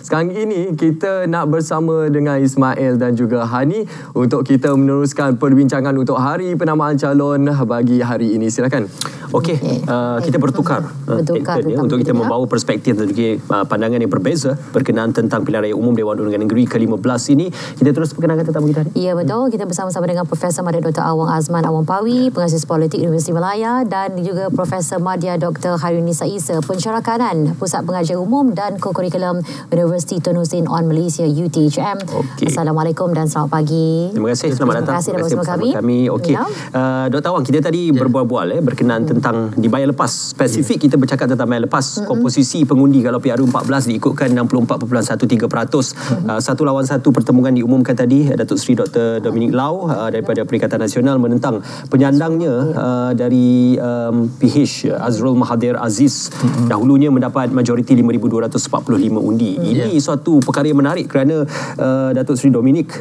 Sekarang ini kita nak bersama dengan Ismail dan juga Hani untuk kita meneruskan perbincangan untuk hari penamaan calon bagi hari ini. Silakan. Okey, kita bertukar untuk kita membawa perspektif dan juga pandangan yang berbeza berkenaan tentang pilihan raya umum Dewan Undangan Negeri ke-15 ini. Kita terus perkenalkan tetamu kita hari. Ya, betul. Kita bersama-sama dengan Profesor Madya Dr. Awang Azman Awang Pawi, pengasis politik Universiti Malaya, dan juga Profesor Madya Dr. Hairunisa Isa, pensyarah kanan Pusat Pengajian Umum dan Co-Kurikulum Universiti Tun Hussein On Malaysia UTHM. Assalamualaikum dan selamat pagi. Terima kasih, selamat datang. Terima kasih bersama kami. Okey. Dr. Awang, kita tadi berbual-bual berkenaan tentang di bayar lepas. Spesifik kita bercakap tentang bayar lepas. Komposisi pengundi kalau PRU14 diikutkan 64.13. Satu lawan satu pertemuan diumumkan tadi. Datuk Seri Dr. Dominic Lau daripada Perikatan Nasional menentang penyandangnya dari PH Azrul Mahathir Aziz dahulunya mendapat majoriti 5,245 undi. Ini suatu perkara yang menarik kerana Datuk Seri Dominic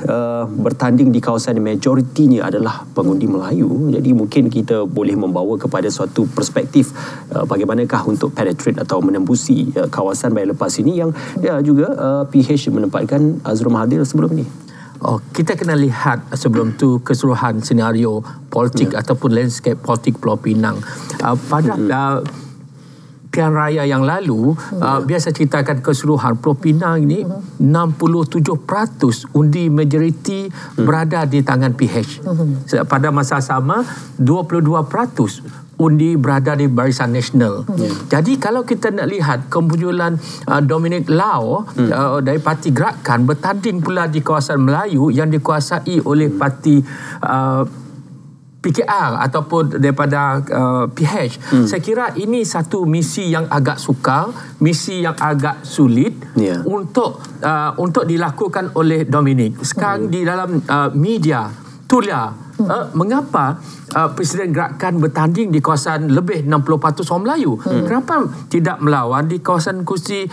bertanding di kawasan majoritinya adalah pengundi Melayu. Jadi mungkin kita boleh membawa kepada suatu perspektif bagaimanakah untuk penetrate atau menembusi kawasan bayar lepas ini yang juga PH menempatkan Azrul Mahathir sebelum ini. Kita kena lihat sebelum tu keseluruhan senario politik ataupun landscape politik Pulau Pinang. Pada pilihan raya yang lalu, biasa ceritakan keseluruhan Pulau Pinang ini 67% undi majoriti berada di tangan PH. Pada masa sama 22% undi berada di Barisan Nasional. Jadi kalau kita nak lihat kemunculan Dominic Lau dari Parti Gerakan bertanding pula di kawasan Melayu yang dikuasai oleh Parti PKR ataupun daripada PH. Saya kira ini satu misi yang agak sukar, misi yang agak sulit untuk dilakukan oleh Dominic. Sekarang di dalam media tulia mengapa Presiden Gerakan bertanding di kawasan lebih 60% orang Melayu? Kenapa tidak melawan di kawasan kursi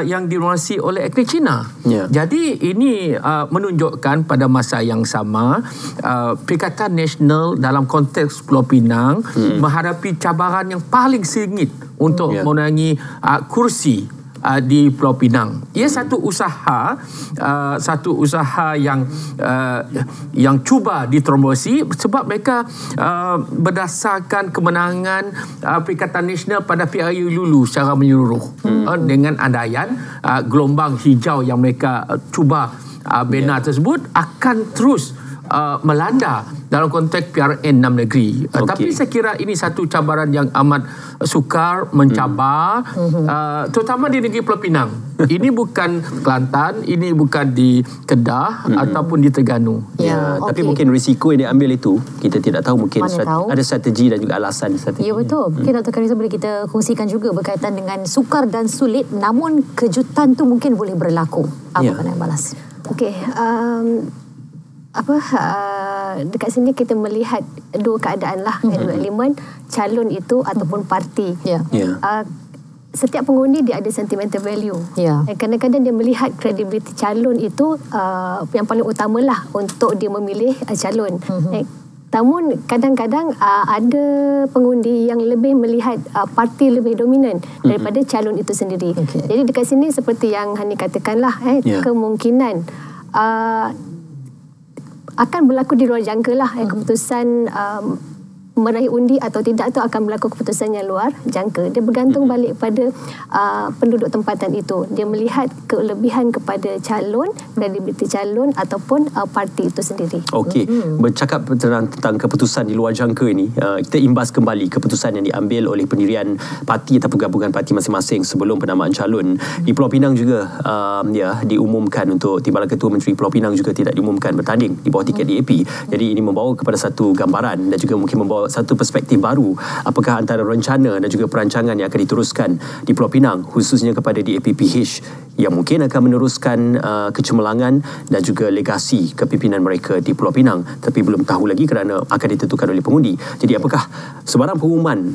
yang diluasi oleh etnik Cina? Jadi ini menunjukkan pada masa yang sama Perikatan Nasional dalam konteks Pulau Pinang menghadapi cabaran yang paling sengit untuk menangi kursi di Pulau Pinang. Ia satu usaha yang cuba ditrombosi sebab mereka berdasarkan kemenangan Perikatan Nasional pada PRU dulu secara menyeluruh dengan andaian gelombang hijau yang mereka cuba bina tersebut akan terus melanda dalam konteks PRN 6 negeri. Tapi saya kira ini satu cabaran yang amat sukar, mencabar, terutama di negeri Pulau Pinang. Ini bukan Kelantan, ini bukan di Kedah ataupun di Terengganu. Tapi mungkin risiko yang diambil itu kita tidak tahu, mungkin ada strategi dan juga alasan strategi. Ya, betul. Mungkin Dr. Karisa boleh kita kongsikan juga berkaitan dengan sukar dan sulit, namun kejutan tu mungkin boleh berlaku. Apa pandangan balas? Okey, dekat sini kita melihat dua keadaan lah, dua elemen, calon itu ataupun parti. Setiap pengundi dia ada sentimental value. Kadang-kadang dia melihat kredibiliti calon itu yang paling utamalah untuk dia memilih calon. Namun kadang-kadang ada pengundi yang lebih melihat parti lebih dominan daripada calon itu sendiri. Jadi dekat sini seperti yang Hani katakanlah, kemungkinan akan berlaku di luar jangka lah. Keputusan meraih undi atau tidak itu akan berlaku keputusan yang luar jangka. Dia bergantung balik pada penduduk tempatan itu. Dia melihat kelebihan kepada calon, kredibiliti calon ataupun parti itu sendiri. Okey, bercakap tentang keputusan di luar jangka ini, kita imbas kembali keputusan yang diambil oleh pendirian parti ataupun gabungan parti masing-masing sebelum penamaan calon. Di Pulau Pinang juga diumumkan untuk Timbalan Ketua Menteri Pulau Pinang juga tidak diumumkan bertanding di bawah tiket DAP. Jadi ini membawa kepada satu gambaran dan juga mungkin membawa satu perspektif baru apakah antara rencana dan juga perancangan yang akan diteruskan di Pulau Pinang khususnya kepada DAP-PH yang mungkin akan meneruskan kecemerlangan dan juga legasi kepimpinan mereka di Pulau Pinang, tapi belum tahu lagi kerana akan ditentukan oleh pengundi. Jadi apakah sebarang pengumuman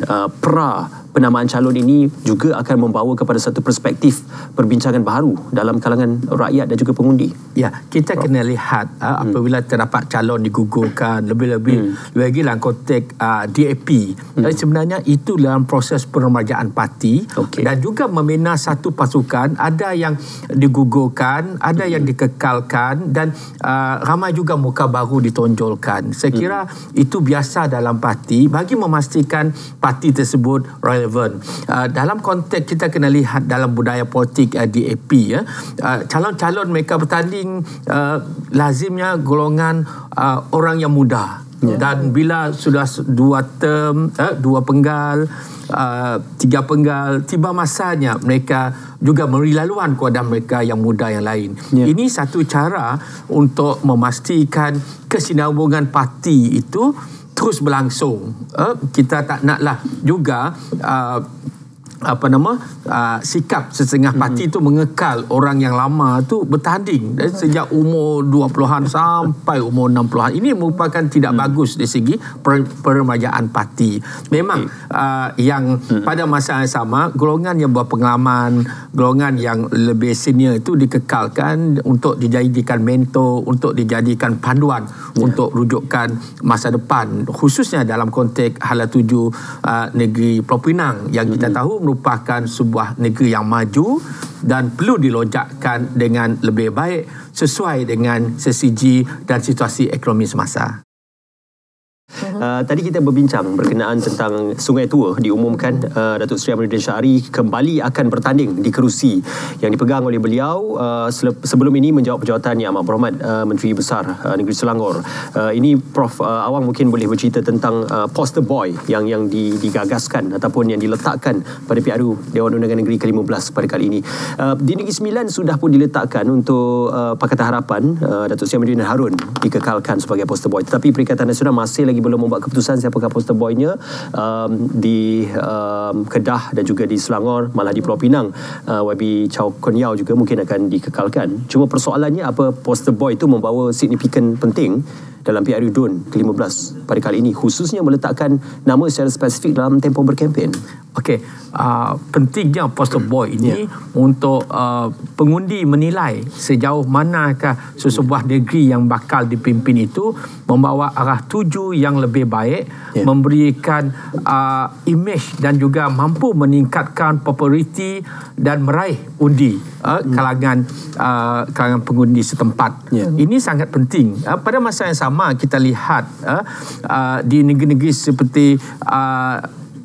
penamaan calon ini juga akan membawa kepada satu perspektif perbincangan baru dalam kalangan rakyat dan juga pengundi. Ya, kita kena lihat apabila terdapat calon digugurkan lebih-lebih lagi dalam konteks DAP. Jadi sebenarnya itu dalam proses peremajaan parti dan juga membina satu pasukan, ada yang digugurkan, ada yang dikekalkan dan ramai juga muka baru ditonjolkan. Saya kira itu biasa dalam parti bagi memastikan parti tersebut relevan. Dalam konteks kita kena lihat dalam budaya politik DAP, calon-calon mereka bertanding lazimnya golongan orang yang muda. Dan bila sudah 2 term, 2 penggal, 3 penggal, tiba masanya mereka juga memberi laluan kepada mereka yang muda yang lain. Ini satu cara untuk memastikan kesinambungan parti itu terus berlangsung. Kita tak naklah juga sikap setengah parti itu mengekal orang yang lama tu bertanding dari sejak umur 20-an sampai umur 60-an. Ini merupakan tidak bagus dari segi peremajaan parti. Memang yang pada masa yang sama golongan yang berpengalaman, golongan yang lebih senior itu dikekalkan untuk dijadikan mentor, untuk dijadikan panduan untuk rujukan masa depan, khususnya dalam konteks Hala Tuju negeri Pulau Pinang yang kita tahu merupakan sebuah negeri yang maju dan perlu dilojakkan dengan lebih baik sesuai dengan sesiji dan situasi ekonomi semasa. Tadi kita berbincang berkenaan tentang Sungai Tua diumumkan Datuk Seri Amiruddin Syari kembali akan bertanding di kerusi yang dipegang oleh beliau sebelum ini menjawab jawatan Yang Amat Berhormat Menteri Besar Negeri Selangor. Ini Prof Awang mungkin boleh bercerita tentang poster boy yang digagaskan ataupun yang diletakkan pada PRU Dewan Undangan Negeri ke-15 pada kali ini. Di Negeri Sembilan sudah pun diletakkan untuk Pakatan Harapan Datuk Seri Amiruddin Harun dikekalkan sebagai poster boy, tetapi Perikatan Nasional masih lagi belum membuat keputusan siapakah poster boy-nya. Di Kedah dan juga di Selangor, malah di Pulau Pinang YB Chow Kon Yao juga mungkin akan dikekalkan. Cuma persoalannya apa poster boy itu membawa signifikan penting dalam PRU DUN ke-15 pada kali ini, khususnya meletakkan nama secara spesifik dalam tempoh berkempen. Okey, pentingnya poster boy ini untuk pengundi menilai sejauh manakah sesebuah negeri yang bakal dipimpin itu membawa arah tuju yang lebih baik, memberikan imej dan juga mampu meningkatkan populariti dan meraih undi kalangan pengundi setempat. Ini sangat penting. Pada masa yang sama kita lihat di negeri-negeri seperti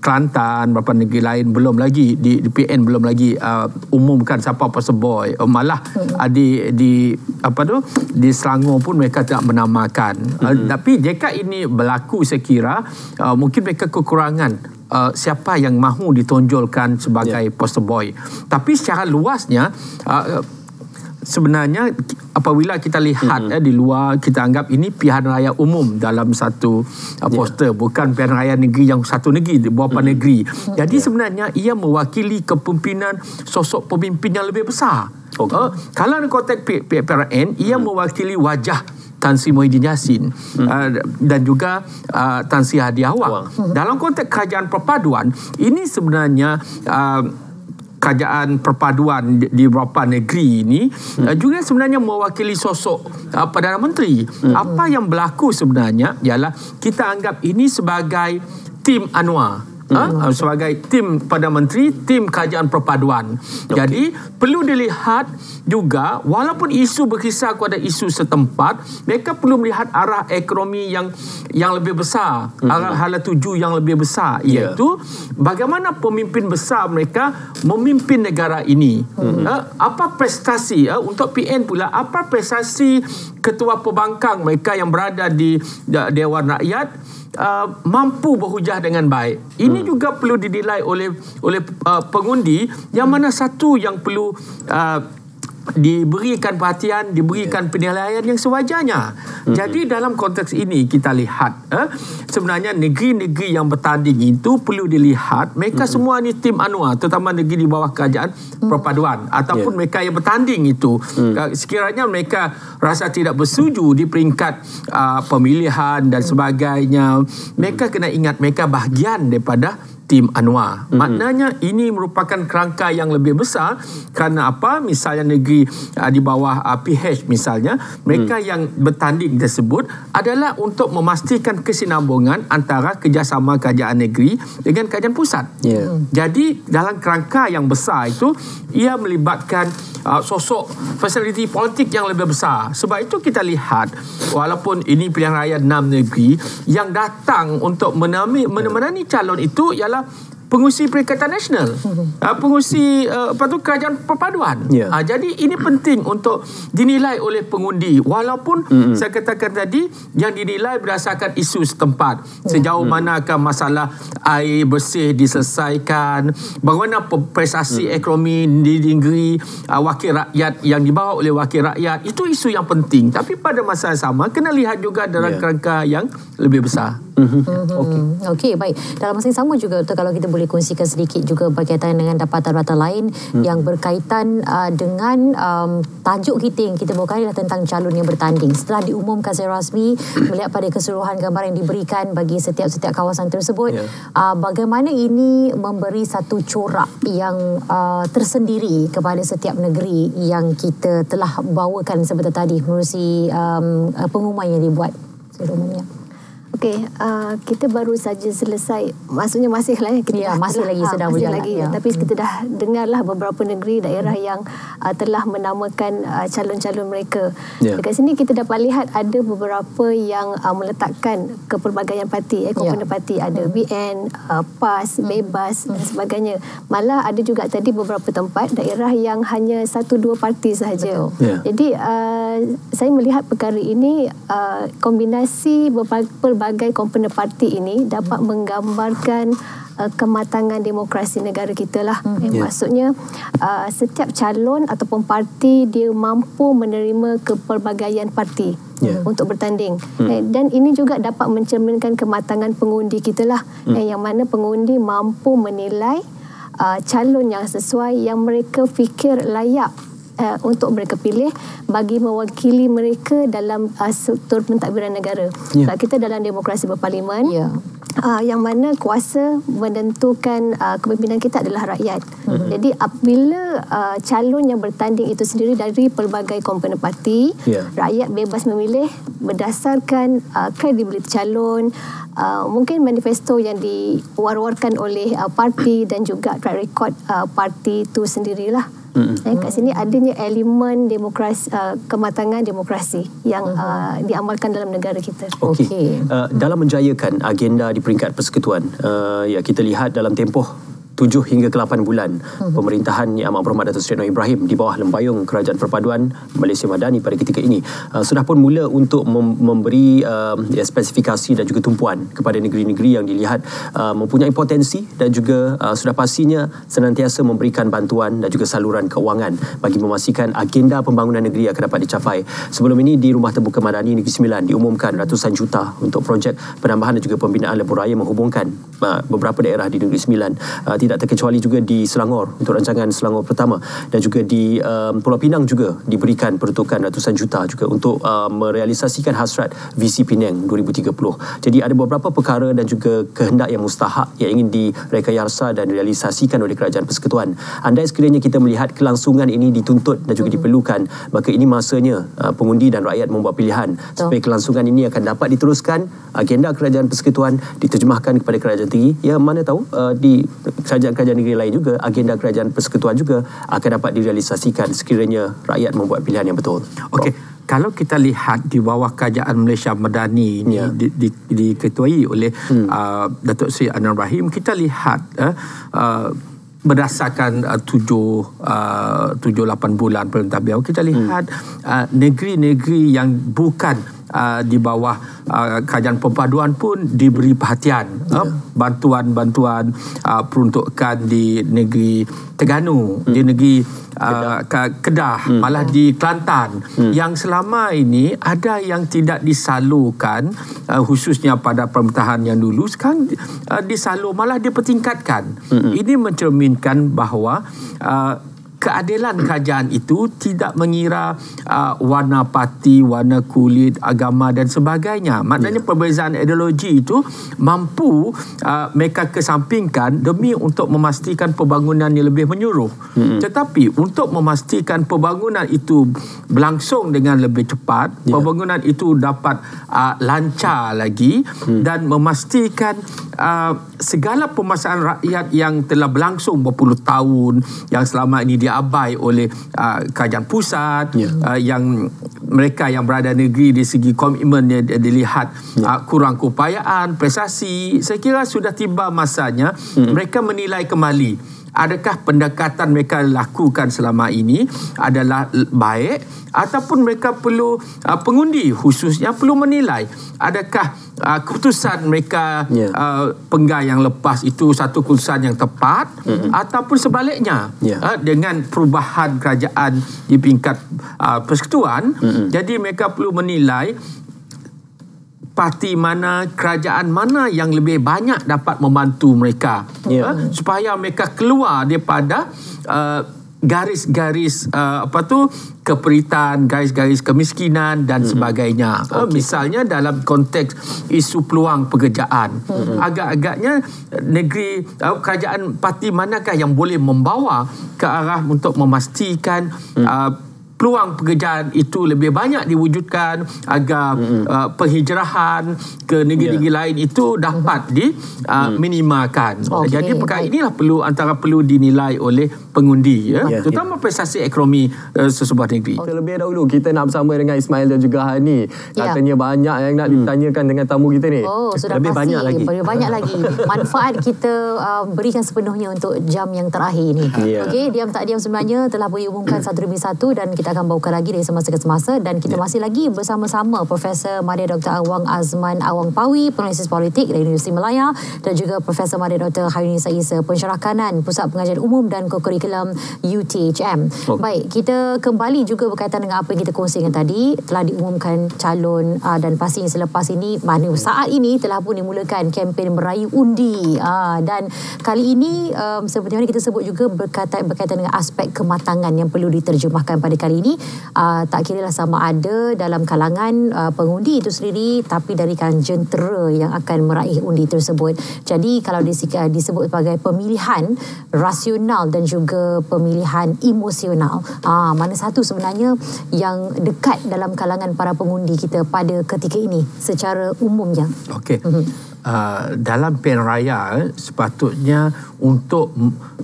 Kelantan, beberapa negeri lain belum lagi di PN belum lagi umumkan siapa poster boy. Malah di Selangor pun mereka tidak menamakan. Tapi jika ini berlaku, saya kira mungkin mereka kekurangan siapa yang mahu ditonjolkan sebagai poster boy. Tapi secara luasnya sebenarnya apabila kita lihat di luar, kita anggap ini pilihan raya umum dalam satu poster, bukan pilihan raya negeri yang satu negeri, beberapa negeri. Jadi sebenarnya ia mewakili kepimpinan sosok pemimpin yang lebih besar. Kalau di konteks PRN, ia mewakili wajah Tan Sri Muhyiddin Yassin dan juga Tan Sri Hadi Awang. Dalam konteks kerajaan perpaduan, ini sebenarnya kerajaan perpaduan di beberapa negeri ini juga sebenarnya mewakili sosok Perdana Menteri. Apa yang berlaku sebenarnya ialah kita anggap ini sebagai tim Anwar. Sebagai tim Perdana Menteri, tim kerajaan perpaduan. Jadi perlu dilihat juga, walaupun isu berkisar kepada isu setempat, mereka perlu melihat arah ekonomi yang lebih besar, arah hala tuju yang lebih besar, iaitu bagaimana pemimpin besar mereka memimpin negara ini. Apa prestasi untuk PN pula, apa prestasi ketua pembangkang mereka yang berada di Dewan Rakyat mampu berhujah dengan baik. Ini juga perlu dinilai oleh pengundi, yang mana satu yang perlu diberikan perhatian, diberikan penilaian yang sewajarnya. Jadi dalam konteks ini kita lihat sebenarnya negeri-negeri yang bertanding itu perlu dilihat mereka semua ni tim Anwar, terutama negeri di bawah kerajaan perpaduan ataupun mereka yang bertanding itu. Sekiranya mereka rasa tidak bersetuju di peringkat pemilihan dan sebagainya, mereka kena ingat mereka bahagian daripada Tim Anwar. Maknanya ini merupakan kerangka yang lebih besar kerana apa? Misalnya negeri di bawah PH misalnya, mereka yang bertanding tersebut adalah untuk memastikan kesinambungan antara kerjasama kerajaan negeri dengan kerajaan pusat. Jadi dalam kerangka yang besar itu, ia melibatkan sosok fasiliti politik yang lebih besar. Sebab itu kita lihat walaupun ini pilihan raya 6 negeri, yang datang untuk menemani calon itu ialah pengurusi Perikatan Nasional, pengurusi kerajaan perpaduan. Jadi ini penting untuk dinilai oleh pengundi, walaupun saya katakan tadi yang dinilai berdasarkan isu setempat, sejauh manakah masalah air bersih diselesaikan, bagaimana prestasi ekonomi di negeri, wakil rakyat yang dibawa oleh wakil rakyat, itu isu yang penting. Tapi pada masa yang sama kena lihat juga dalam kerangka yang lebih besar. Okey, baik. Dalam masa yang sama juga, kalau kita boleh kongsikan sedikit juga berkaitan dengan dapatan-dapatan lain yang berkaitan dengan tajuk kita yang kita bawakan adalah tentang calon yang bertanding. Setelah diumumkan secara rasmi, melihat pada keseluruhan gambaran yang diberikan bagi setiap kawasan tersebut, bagaimana ini memberi satu corak yang tersendiri kepada setiap negeri yang kita telah bawakan sebentar tadi menerusi pengumuman yang dibuat secara umumnya. Okey, kita baru saja selesai, maksudnya masih lah kita masih lagi sedang berjalan lagi, tapi kita dah dengarlah beberapa negeri daerah yang telah menamakan calon-calon mereka. Dekat sini kita dapat lihat ada beberapa yang meletakkan kepelbagaian parti, komponen parti, ada BN, PAS, Bebas dan sebagainya. Malah ada juga tadi beberapa tempat daerah yang hanya 1-2 parti sahaja. Jadi saya melihat perkara ini, kombinasi pelbagai komponen parti ini dapat menggambarkan kematangan demokrasi negara kita lah. Maksudnya setiap calon ataupun parti dia mampu menerima kepelbagaian parti untuk bertanding. Dan ini juga dapat mencerminkan kematangan pengundi kita lah, yang mana pengundi mampu menilai calon yang sesuai, yang mereka fikir layak untuk mereka pilih bagi mewakili mereka dalam struktur pentadbiran negara. Sebab kita dalam demokrasi berparlimen, yang mana kuasa menentukan kepimpinan kita adalah rakyat. Jadi apabila calon yang bertanding itu sendiri dari pelbagai komponen parti, rakyat bebas memilih berdasarkan kredibiliti calon, mungkin manifesto yang diwar-warkan oleh parti dan juga track record parti itu sendirilah. Kat sini adanya elemen demokrasi, kematangan demokrasi yang diamalkan dalam negara kita. Okey. Dalam menjayakan agenda di peringkat persekutuan, kita lihat dalam tempoh 7 hingga ke 8 bulan pemerintahan Yang Amat Berhormat Datuk Seri Anwar Ibrahim di bawah lembayung Kerajaan Perpaduan Malaysia Madani pada ketika ini sudah pun mula untuk memberi spesifikasi dan juga tumpuan kepada negeri-negeri yang dilihat mempunyai potensi dan juga sudah pastinya senantiasa memberikan bantuan dan juga saluran keuangan bagi memastikan agenda pembangunan negeri akan dapat dicapai. Sebelum ini di Rumah Terbuka Madani Negeri Sembilan diumumkan ratusan juta untuk projek penambahan dan juga pembinaan lebuh raya menghubungkan beberapa daerah di Negeri Sembilan. Tidak terkecuali juga di Selangor untuk rancangan Selangor Pertama, dan juga di Pulau Pinang juga diberikan peruntukan ratusan juta juga untuk merealisasikan hasrat visi Penang 2030. Jadi ada beberapa perkara dan juga kehendak yang mustahak yang ingin direkayasa dan realisasikan oleh Kerajaan Persekutuan. Andai sekiranya kita melihat kelangsungan ini dituntut dan juga diperlukan, maka ini masanya pengundi dan rakyat membuat pilihan supaya kelangsungan ini akan dapat diteruskan, agenda Kerajaan Persekutuan diterjemahkan kepada kerajaan tinggi. Ya, mana tahu di kerajaan-kerajaan negeri lain juga, agenda Kerajaan Persekutuan juga akan dapat direalisasikan sekiranya rakyat membuat pilihan yang betul. Okey, kalau kita lihat di bawah Kerajaan Malaysia Madani ini diketuai oleh Datuk Seri Anwar Ibrahim, kita lihat berdasarkan 7-8 bulan perintah beliau, kita lihat negeri-negeri yang bukan di bawah Kerajaan Perpaduan pun diberi perhatian. Bantuan-bantuan peruntukan di negeri Terengganu, di negeri Kedah, malah di Kelantan, yang selama ini ada yang tidak disalurkan, khususnya pada pemerintahan yang dulu, sekarang disalur, malah dipertingkatkan. Ini mencerminkan bahawa keadilan kerajaan itu tidak mengira warna parti, warna kulit, agama dan sebagainya. Maknanya perbezaan ideologi itu mampu mereka kesampingkan demi untuk memastikan pembangunan yang lebih menyeluruh. Tetapi untuk memastikan pembangunan itu berlangsung dengan lebih cepat, pembangunan itu dapat lancar lagi dan memastikan segala permasalahan rakyat yang telah berlangsung berpuluh tahun yang selama ini diabai oleh kerajaan pusat, yang mereka yang berada negeri di segi komitmen dilihat kurang keupayaan, prestasi. Saya kira sudah tiba masanya mereka menilai kembali adakah pendekatan mereka lakukan selama ini adalah baik, ataupun mereka perlu pengundi khususnya perlu menilai adakah keputusan mereka penggal yang lepas itu satu keputusan yang tepat, ataupun sebaliknya dengan perubahan kerajaan di peringkat persekutuan. Jadi mereka perlu menilai parti mana, kerajaan mana yang lebih banyak dapat membantu mereka supaya mereka keluar daripada garis-garis keperitan, garis-garis kemiskinan dan sebagainya. Misalnya dalam konteks isu peluang pekerjaan, agak-agaknya negeri kerajaan parti manakah yang boleh membawa ke arah untuk memastikan peluang pekerjaan itu lebih banyak diwujudkan agar penghijrahan ke negeri-negeri lain itu dapat diminimalkan. Jadi perkara inilah perlu dinilai oleh pengundi, terutama prestasi ekonomi sesebuah negeri. Terlebih dahulu kita nak bersama dengan Ismail dan juga Hani. Katanya banyak yang nak ditanyakan dengan tamu kita ni. Sudah lebih pasti. banyak lagi. Banyak lagi. Manfaat kita berikan sepenuhnya untuk jam yang terakhir ni. Okey, diam tak diam sebenarnya telah diumumkan satu demi satu dan kita akan bawakan lagi dari semasa ke semasa, dan kita masih lagi bersama-sama Profesor Madya Dr. Awang Azman Awang Pawi, penalisis politik dari Universiti Malaya, dan juga Profesor Madya Dr. Haryunisa Isa, pensyarah kanan Pusat Pengajian Umum dan Kokurikulum UTHM. Baik, kita kembali juga berkaitan dengan apa yang kita kongsikan tadi. Telah diumumkan calon dan pastinya selepas ini, mana saat ini telah pun dimulakan kempen merayu undi, dan kali ini seperti mana kita sebut juga berkaitan dengan aspek kematangan yang perlu diterjemahkan pada kali ini. Tak kira lah sama ada dalam kalangan pengundi itu sendiri, tapi dari kalangan jentera yang akan meraih undi tersebut. Jadi kalau disebut sebagai pemilihan rasional dan juga pemilihan emosional, mana satu sebenarnya yang dekat dalam kalangan para pengundi kita pada ketika ini secara umumnya? Okey. Dalam pilihan raya sepatutnya untuk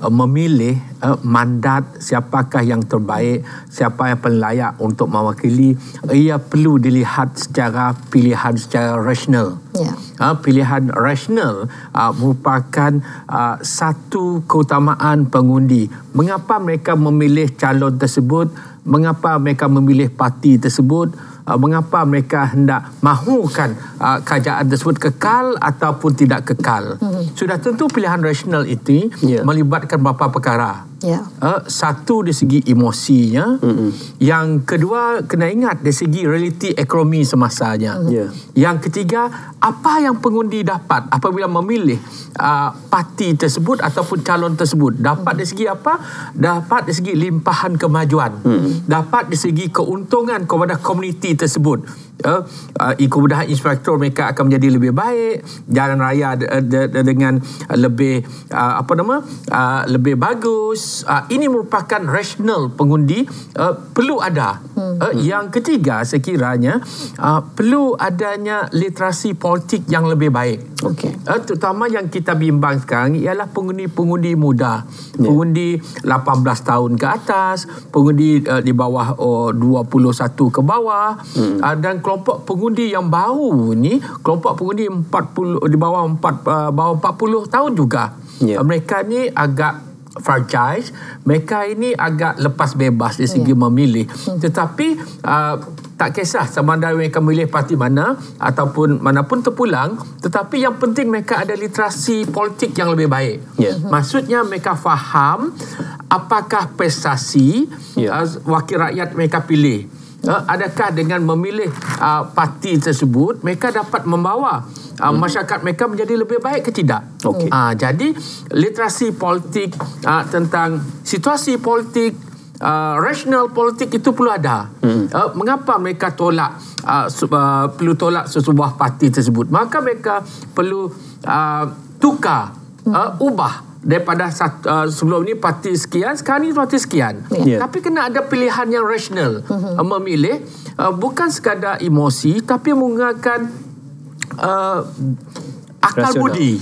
memilih mandat siapakah yang terbaik, siapa yang paling layak untuk mewakili, ia perlu dilihat secara pilihan secara rasional. Pilihan rasional merupakan satu keutamaan pengundi. Mengapa mereka memilih calon tersebut, mengapa mereka memilih parti tersebut, mengapa mereka hendak mahukan kerajaan tersebut kekal ataupun tidak kekal. Sudah tentu pilihan rasional itu melibatkan beberapa perkara. Satu dari segi emosinya, yang kedua kena ingat dari segi realiti ekonomi semasanya, yang ketiga apa yang pengundi dapat apabila memilih parti tersebut ataupun calon tersebut. Dapat dari segi apa? Dapat dari segi limpahan kemajuan, dapat dari segi keuntungan kepada komuniti tersebut. Kemudahan infrastruktur mereka akan menjadi lebih baik, jalan raya dengan lebih lebih bagus. Ini merupakan rasional pengundi perlu ada. Yang ketiga sekiranya perlu adanya literasi politik yang lebih baik. Terutama yang kita bimbang sekarang ialah pengundi muda, pengundi 18 tahun ke atas, pengundi di bawah 21 ke bawah, dan kelompok pengundi yang baru ni, kelompok pengundi 40 di bawah 40 tahun juga. Mereka ni agak fragile, mereka ini agak lepas bebas dari segi memilih. Tetapi tak kisah sama ada mereka memilih parti mana ataupun manapun terpulang, tetapi yang penting mereka ada literasi politik yang lebih baik. Maksudnya mereka faham apakah prestasi wakil rakyat mereka pilih. Adakah dengan memilih parti tersebut mereka dapat membawa masyarakat mereka menjadi lebih baik ke tidak? Jadi literasi politik tentang situasi politik, rasional politik itu perlu ada. Mengapa mereka tolak perlu tolak sesebuah parti tersebut? Maka mereka perlu tukar, ubah daripada sebelum ni parti sekian, sekarang ni parti sekian. Tapi kena ada pilihan yang rasional. Memilih bukan sekadar emosi, tapi menggunakan akal budi.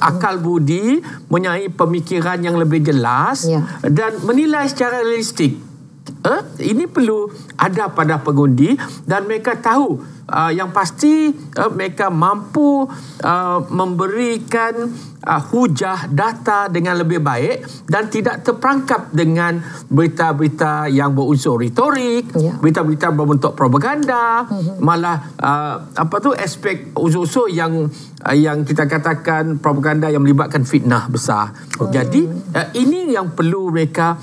Akal budi, mempunyai pemikiran yang lebih jelas dan menilai secara realistik. Ini perlu ada pada pengundi dan mereka tahu yang pasti mereka mampu memberikan hujah data dengan lebih baik dan tidak terperangkap dengan berita-berita yang berunsur retorik, berita-berita berbentuk propaganda, malah aspek unsur-unsur yang kita katakan propaganda yang melibatkan fitnah besar. Jadi ini yang perlu mereka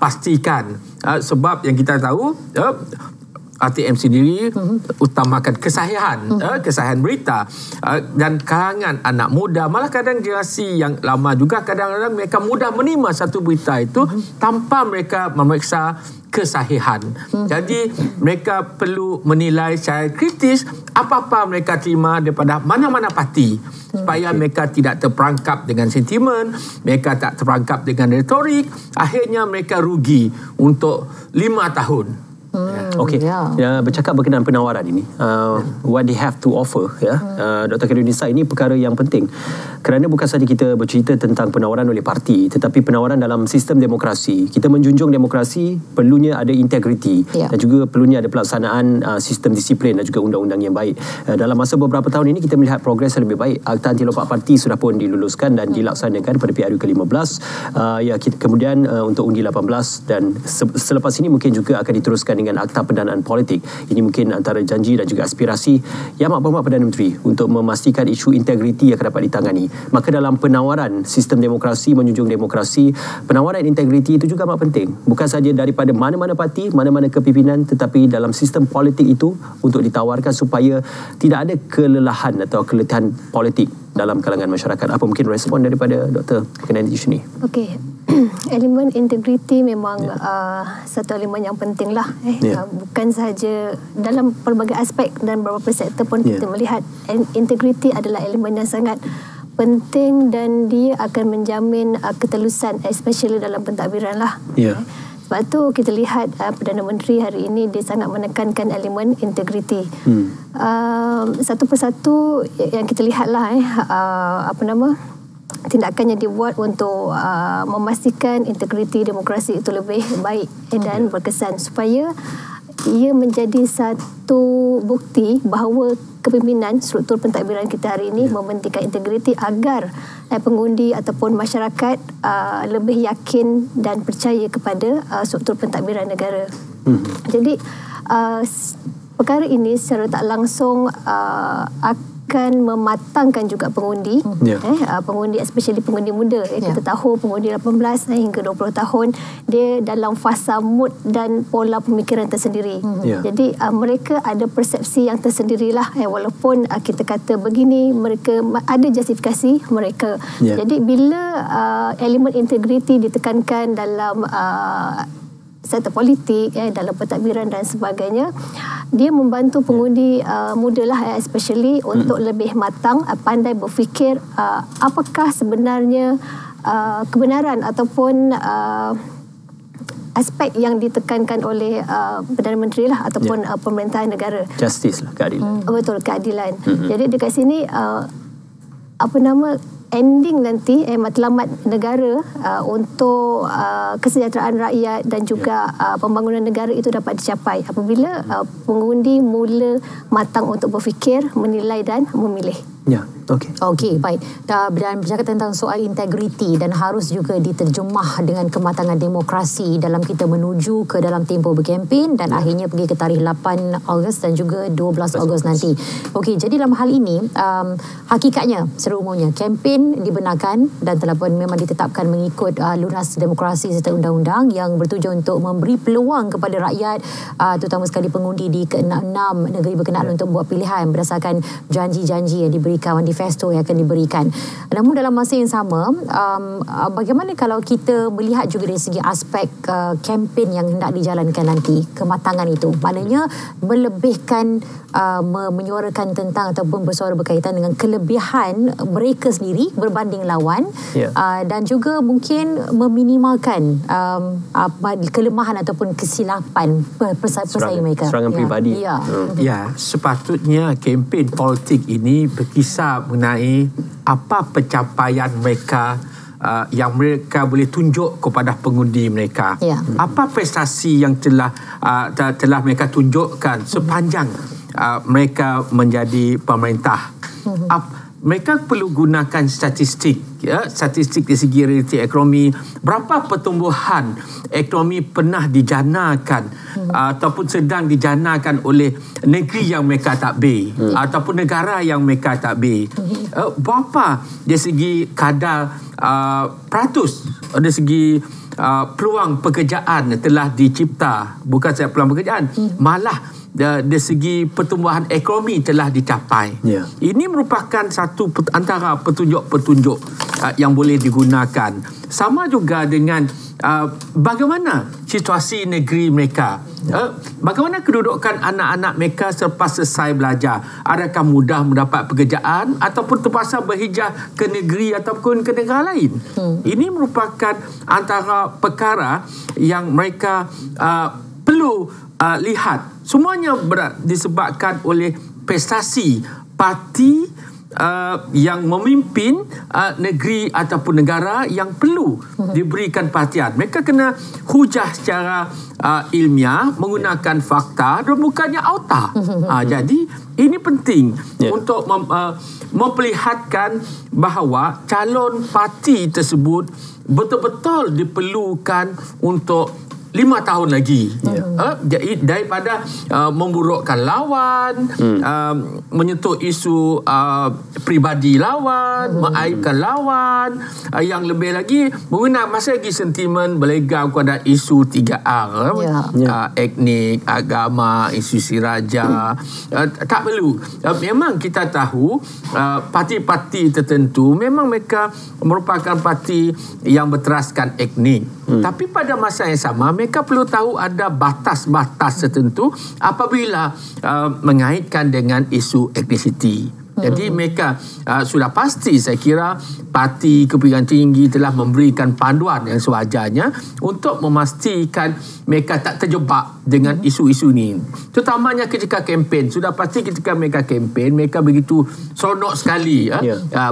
pastikan, sebab yang kita tahu RTM sendiri utamakan kesahihan berita dan kalangan anak muda, malah kadang generasi yang lama juga kadang-kadang mereka mudah menerima satu berita itu tanpa mereka memeriksa kesahihan. Jadi mereka perlu menilai secara kritis apa-apa mereka terima daripada mana-mana parti, supaya mereka tidak terperangkap dengan sentimen, mereka tak terperangkap dengan retorik, akhirnya mereka rugi untuk 5 tahun. Bercakap berkenaan penawaran ini, what they have to offer, Dr. Khairunisa, ini perkara yang penting kerana bukan saja kita bercerita tentang penawaran oleh parti, tetapi penawaran dalam sistem demokrasi. Kita menjunjung demokrasi, perlunya ada integriti dan juga perlunya ada pelaksanaan sistem disiplin dan juga undang-undang yang baik. Dalam masa beberapa tahun ini kita melihat progres yang lebih baik. Akta Anti Lompat Parti sudah pun diluluskan dan dilaksanakan pada PRU ke-15. Kemudian untuk undi 18 dan selepas ini mungkin juga akan diteruskan dengan Akta Pendanaan Politik. Ini mungkin antara janji dan juga aspirasi Yang Amat Berhormat Perdana Menteri untuk memastikan isu integriti akan dapat ditangani. Maka dalam penawaran sistem demokrasi, menjunjung demokrasi, penawaran integriti itu juga amat penting. Bukan saja daripada mana-mana parti, mana-mana kepimpinan, tetapi dalam sistem politik itu untuk ditawarkan supaya tidak ada kelelahan atau keletihan politik dalam kalangan masyarakat. Apa mungkin respon daripada Doktor berkenaan isu ini? Okey. Elemen integriti memang satu elemen yang penting lah. Bukan sahaja dalam pelbagai aspek dan beberapa sektor pun kita melihat integriti adalah elemen yang sangat penting dan dia akan menjamin ketelusan, especially dalam pentadbiran lah. Sebab tu kita lihat Perdana Menteri hari ini dia sangat menekankan elemen integriti. Satu persatu yang kita lihatlah tindakan yang dibuat untuk memastikan integriti demokrasi itu lebih baik dan berkesan, supaya ia menjadi satu bukti bahawa kepimpinan struktur pentadbiran kita hari ini mementingkan integriti agar pengundi ataupun masyarakat lebih yakin dan percaya kepada struktur pentadbiran negara. Jadi perkara ini secara tak langsung akan mematangkan juga pengundi, pengundi especially pengundi muda. Kita tahu pengundi 18 hingga 20 tahun dia dalam fasa mood dan pola pemikiran tersendiri. Jadi mereka ada persepsi yang tersendirilah, walaupun kita kata begini, mereka ada justifikasi mereka. Jadi bila elemen integriti ditekankan dalam sektor politik, dalam pentadbiran dan sebagainya, dia membantu pengundi muda lah, especially untuk lebih matang, pandai berfikir apakah sebenarnya kebenaran ataupun aspek yang ditekankan oleh Perdana Menteri lah ataupun pemerintahan negara. Justice lah, keadilan. Betul, keadilan. Jadi dekat sini ending nanti matlamat negara untuk kesejahteraan rakyat dan juga pembangunan negara itu dapat dicapai apabila pengundi mula matang untuk berfikir, menilai dan memilih. Okey, baik. Dan bercakap tentang soal integriti dan harus juga diterjemah dengan kematangan demokrasi dalam kita menuju ke dalam tempoh berkempen dan akhirnya pergi ke tarikh 8 Ogos dan juga 12 Ogos nanti. Okey, jadi dalam hal ini hakikatnya secara umumnya kempen kempen dibenarkan dan telah pun memang ditetapkan mengikut lunas demokrasi serta undang-undang yang bertujuan untuk memberi peluang kepada rakyat, terutama sekali pengundi di ke-6 negeri berkenaan untuk buat pilihan berdasarkan janji-janji yang diberikan, manifesto yang akan diberikan. Namun dalam masa yang sama, bagaimana kalau kita melihat juga dari segi aspek kempen yang hendak dijalankan nanti, kematangan itu, maknanya melebihkan, menyuarakan tentang ataupun bersuara berkaitan dengan kelebihan mereka sendiri berbanding lawan, dan juga mungkin meminimalkan kelemahan ataupun kesilapan pesaing mereka. Serangan pribadi. Ya, sepatutnya kempen politik ini berkisar mengenai apa pencapaian mereka yang mereka boleh tunjuk kepada pengundi mereka. Apa prestasi yang telah mereka tunjukkan sepanjang mereka menjadi pemerintah. Mereka perlu gunakan statistik, statistik dari segi realiti ekonomi. Berapa pertumbuhan ekonomi pernah dijanakan ataupun sedang dijanakan oleh negeri yang mereka takbir ataupun negara yang mereka takbir. Berapa dari segi kadar peratus, dari segi peluang pekerjaan telah dicipta. Bukan sahaja peluang pekerjaan, malah dari segi pertumbuhan ekonomi telah dicapai. Ini merupakan satu antara petunjuk-petunjuk yang boleh digunakan. Sama juga dengan bagaimana situasi negeri mereka. Bagaimana kedudukan anak-anak mereka selepas selesai belajar. Adakah mudah mendapat pekerjaan ataupun terpaksa berhijrah ke negeri ataupun ke negara lain. Ini merupakan antara perkara yang mereka perlu lihat. Semuanya disebabkan oleh prestasi parti yang memimpin negeri ataupun negara yang perlu diberikan perhatian. Mereka kena hujah secara ilmiah menggunakan fakta dan bukannya auta. Jadi ini penting untuk memperlihatkan bahawa calon parti tersebut betul-betul diperlukan untuk 5 tahun lagi. Daripada memburukkan lawan, menyentuh isu pribadi lawan, mengaibkan lawan, yang lebih lagi menggunakan masih lagi sentimen berlegar kepada isu 3R, etnik, agama, isu siraja. Tak perlu. Memang kita tahu parti-parti tertentu memang mereka merupakan parti yang berteraskan etnik. Tapi pada masa yang sama mereka perlu tahu ada batas-batas tertentu apabila mengaitkan dengan isu etnisiti. Jadi mereka sudah pasti, saya kira parti kepimpinan tinggi telah memberikan panduan yang sewajarnya untuk memastikan mereka tak terjebak dengan isu-isu ini. Terutamanya ketika kempen. Sudah pasti ketika mereka kempen, mereka begitu seronok sekali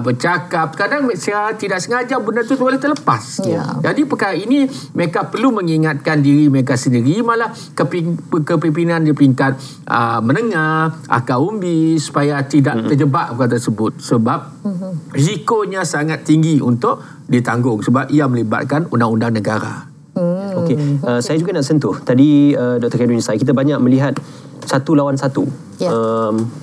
bercakap. Kadang secara tidak sengaja benda itu boleh terlepas. Jadi perkara ini mereka perlu mengingatkan diri mereka sendiri, malah kepimpinan di peringkat menengah, akar umbi, supaya tidak terjebak perkara tersebut. Sebab risikonya sangat tinggi untuk ditanggung sebab ia melibatkan undang-undang negara. Okey, saya juga nak sentuh. Tadi Dr. Khairunnisa, kita banyak melihat satu lawan satu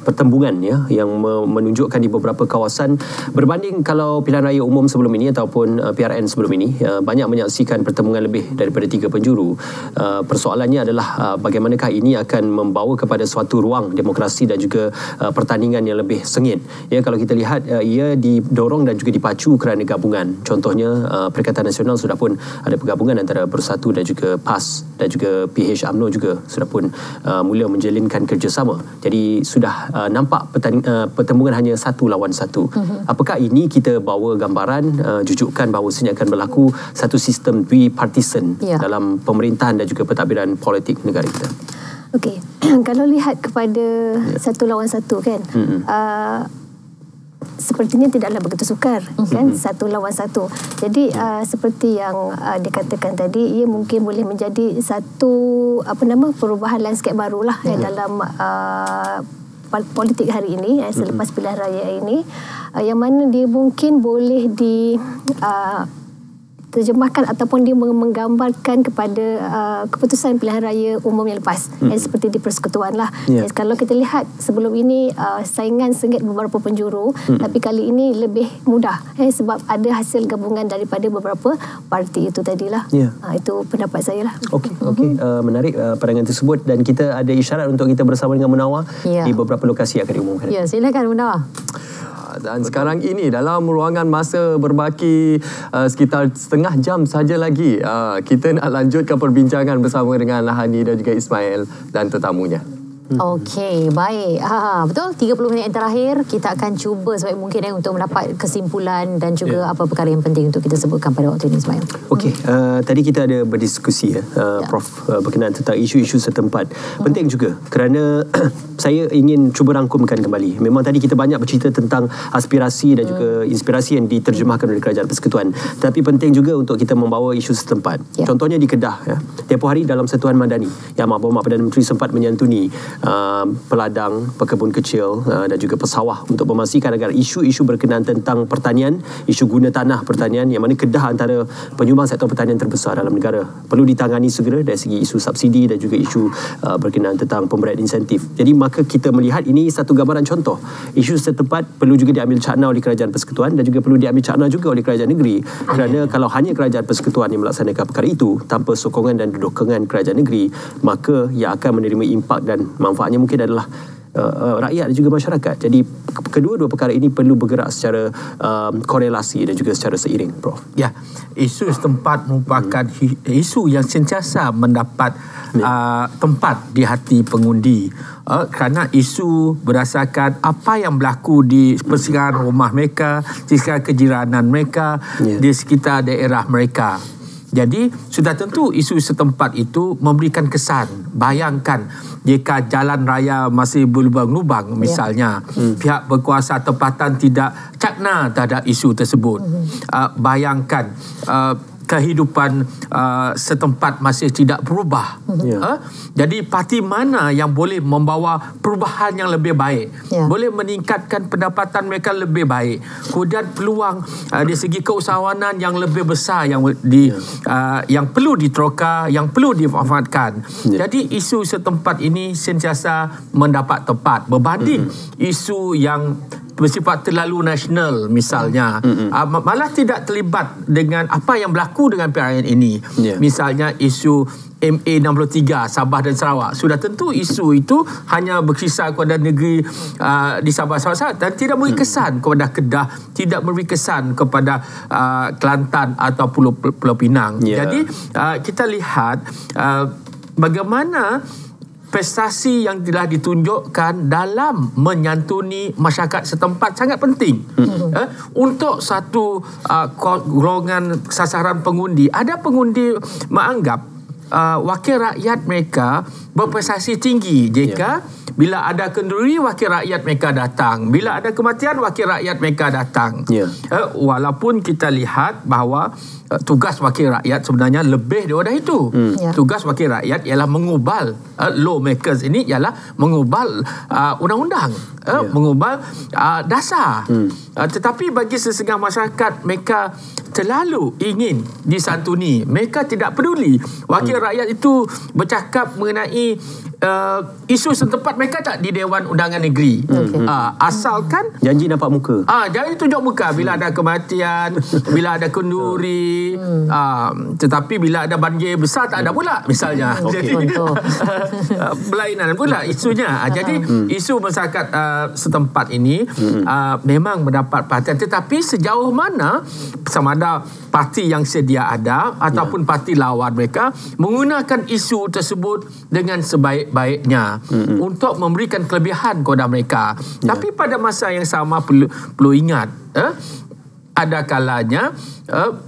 pertembungan yang menunjukkan di beberapa kawasan berbanding kalau pilihan raya umum sebelum ini ataupun PRN sebelum ini banyak menyaksikan pertembungan lebih daripada 3 penjuru. Persoalannya adalah bagaimanakah ini akan membawa kepada suatu ruang demokrasi dan juga pertandingan yang lebih sengit. Kalau kita lihat ia didorong dan juga dipacu kerana gabungan. Contohnya Perikatan Nasional sudah pun ada pergabungan antara Bersatu dan juga PAS dan juga PH UMNO juga sudah pun mula menjalinkan kerjasama. Jadi sudah nampak pertembungan hanya 1 lawan 1. Apakah ini kita bawa gambaran jujukan bahawasanya akan berlaku satu sistem bipartisan dalam pemerintahan dan juga pentadbiran politik negara kita? Okey, kalau lihat kepada 1 lawan 1 kan, sepertinya tidaklah begitu sukar kan, 1 lawan 1. Jadi seperti yang dikatakan tadi, ia mungkin boleh menjadi satu perubahan landscape barulah dalam politik hari ini selepas pilihan raya ini, yang mana dia mungkin boleh terjemahkan ataupun dia menggambarkan kepada keputusan pilihan raya umum yang lepas seperti di persekutuan lah. Kalau kita lihat sebelum ini saingan sengit beberapa penjuru, tapi kali ini lebih mudah sebab ada hasil gabungan daripada beberapa parti itu tadilah. Itu pendapat saya lah. Okey. Menarik pandangan tersebut, dan kita ada isyarat untuk kita bersama dengan Munawar di beberapa lokasi yang akan diumumkan. Ya, silakan Munawar. Dan sekarang ini dalam ruangan masa berbaki sekitar setengah jam saja lagi, kita nak lanjutkan perbincangan bersama dengan Hani dan juga Ismail dan tetamunya. Okey, baik. Betul, 30 minit yang terakhir kita akan cuba sebaik mungkin untuk mendapat kesimpulan dan juga apa perkara yang penting untuk kita sebutkan pada waktu ini, Ismail. Okey, tadi kita ada berdiskusi Prof berkenaan tentang isu-isu setempat. Penting juga kerana saya ingin cuba rangkumkan kembali. Memang tadi kita banyak bercerita tentang aspirasi dan juga inspirasi yang diterjemahkan oleh Kerajaan Persekutuan. Tapi penting juga untuk kita membawa isu setempat. Contohnya di Kedah, tempoh hari dalam Sentuhan Madani, Yang Mahmud Perdana Menteri sempat menyantuni peladang, pekebun kecil dan juga pesawah untuk memastikan agar isu-isu berkenaan tentang pertanian, isu guna tanah pertanian, yang mana Kedah antara penyumbang sektor pertanian terbesar dalam negara, perlu ditangani segera dari segi isu subsidi dan juga isu berkenaan tentang pemberian insentif. Jadi maka kita melihat ini satu gambaran contoh. Isu setempat perlu juga diambil cakna oleh Kerajaan Persekutuan dan juga perlu diambil cakna juga oleh Kerajaan Negeri, kerana kalau hanya Kerajaan Persekutuan yang melaksanakan perkara itu tanpa sokongan dan dukungan Kerajaan Negeri, maka ia akan menerima impak dan manfaatnya mungkin adalah rakyat dan juga masyarakat. Jadi kedua-dua perkara ini perlu bergerak secara korelasi dan juga secara seiring, Prof. Ya, isu setempat merupakan isu yang sentiasa mendapat tempat di hati pengundi, kerana isu berdasarkan apa yang berlaku di persekitaran rumah mereka, di sekitar kejiranan mereka, di sekitar daerah mereka. Jadi sudah tentu isu setempat itu memberikan kesan. Bayangkan jika jalan raya masih berlubang-lubang misalnya, pihak berkuasa tempatan tidak cakna terhadap isu tersebut. Bayangkan kehidupan setempat masih tidak berubah. Jadi parti mana yang boleh membawa perubahan yang lebih baik, boleh meningkatkan pendapatan mereka lebih baik, kemudian peluang dari segi keusahawanan yang lebih besar yang perlu diteroka, yang perlu dimanfaatkan. Jadi isu setempat ini sentiasa mendapat tempat berbanding isu yang bersifat terlalu nasional misalnya, malah tidak terlibat dengan apa yang berlaku dengan PRN ini. Misalnya isu MA63 Sabah dan Sarawak, sudah tentu isu itu hanya berkisar kepada negeri di Sabah Sarawak dan tidak memberi kesan kepada Kedah, tidak memberi kesan kepada Kelantan atau Pulau Pinang. Jadi kita lihat bagaimana prestasi yang telah ditunjukkan dalam menyantuni masyarakat setempat sangat penting. Untuk satu golongan sasaran pengundi, ada pengundi menganggap wakil rakyat mereka berprestasi tinggi jika bila ada kenduri wakil rakyat mereka datang, bila ada kematian wakil rakyat mereka datang. Walaupun kita lihat bahawa tugas wakil rakyat sebenarnya lebih daripada itu. Tugas wakil rakyat ialah mengubal lawmakers ini ialah mengubal undang-undang, mengubal dasar. Tetapi bagi sesengah masyarakat, mereka terlalu ingin disantuni. Mereka tidak peduli wakil rakyat itu bercakap mengenai isu setempat mereka tak di Dewan Undangan Negeri. Asalkan janji nampak muka. Jangan tunjuk muka bila ada kematian, bila ada kenduri, tetapi bila ada banjir besar tak ada pula misalnya. Jadi berlainan pula isunya. Jadi isu masyarakat setempat ini memang mendapat perhatian, tetapi sejauh mana sama ada parti yang sedia ada ataupun parti lawan mereka menggunakan isu tersebut dengan sebaik-baiknya untuk memberikan kelebihan kepada mereka. Tapi pada masa yang sama perlu ingat, ada kalanya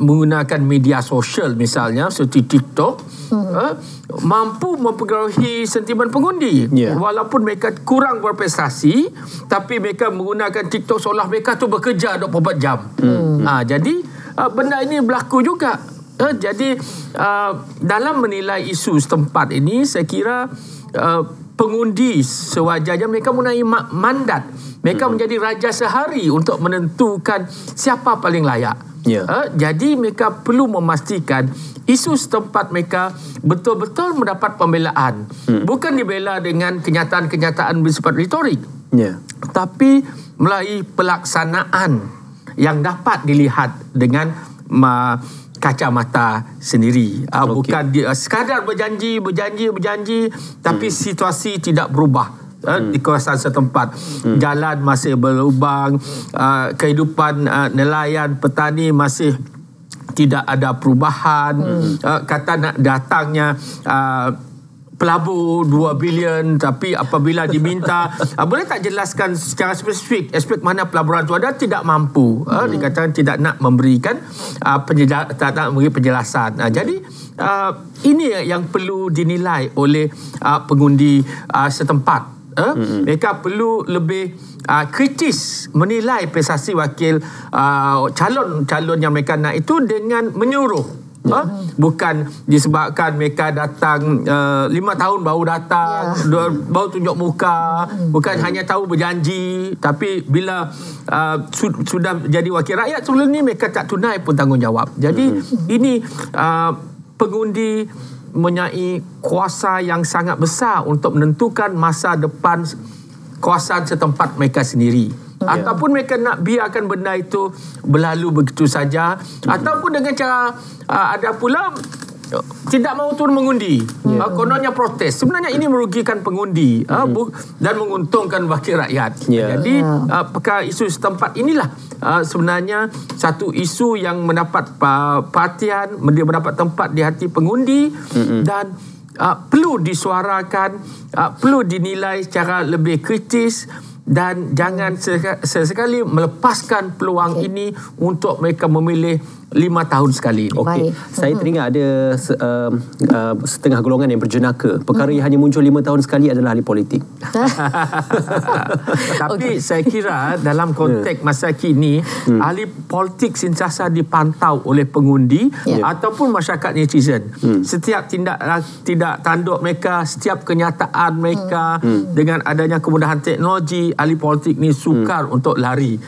menggunakan media sosial misalnya seperti TikTok mampu mempengaruhi sentimen pengundi. Walaupun mereka kurang berprestasi, tapi mereka menggunakan TikTok seolah mereka tu bekerja 24 jam. Jadi benda ini berlaku juga. Jadi dalam menilai isu setempat ini, saya kira pengundi sewajarnya mereka menaiki mandat. Mereka menjadi raja sehari untuk menentukan siapa paling layak. Jadi mereka perlu memastikan isu setempat mereka betul-betul mendapat pembelaan. Bukan dibela dengan kenyataan-kenyataan bersifat retorik. Tapi melalui pelaksanaan yang dapat dilihat dengan kacamata sendiri. Bukan sekadar berjanji, tapi situasi tidak berubah. Di kawasan setempat jalan masih berlubang, kehidupan nelayan petani masih tidak ada perubahan. Kata nak datangnya pelabur 2 bilion, tapi apabila diminta boleh tak jelaskan secara spesifik aspek mana pelaburan itu ada, tidak mampu. Dikatakan tidak nak memberikan tak nak memberi penjelasan. Jadi ini yang perlu dinilai oleh pengundi setempat. Mereka perlu lebih kritis menilai prestasi wakil calon yang mereka nak itu dengan menyuruh. Bukan disebabkan mereka datang 5 tahun baru datang, baru tunjuk muka, bukan hanya tahu berjanji, tapi bila sudah jadi wakil rakyat sebelum ni mereka tak tunai pun tanggungjawab. Jadi ini pengundi mempunyai kuasa yang sangat besar untuk menentukan masa depan kawasan setempat mereka sendiri. Ataupun mereka nak biarkan benda itu berlalu begitu saja, ataupun dengan cara ada pula tidak mahu turun mengundi. Kononnya protes. Sebenarnya ini merugikan pengundi dan menguntungkan wakil rakyat. Jadi perkara isu setempat inilah sebenarnya satu isu yang mendapat perhatian, dia mendapat tempat di hati pengundi dan perlu disuarakan, perlu dinilai secara lebih kritis dan jangan sesekali melepaskan peluang ini untuk mereka memilih 5 tahun sekali. Okey. Saya teringat ada setengah golongan yang berjenaka. Perkara yang hanya muncul 5 tahun sekali adalah ahli politik. Tapi saya kira dalam konteks masa kini, ahli politik sentiasa dipantau oleh pengundi ataupun masyarakat netizen. Setiap tidak tanduk mereka, setiap kenyataan mereka, dengan adanya kemudahan teknologi, ahli politik ni sukar untuk lari.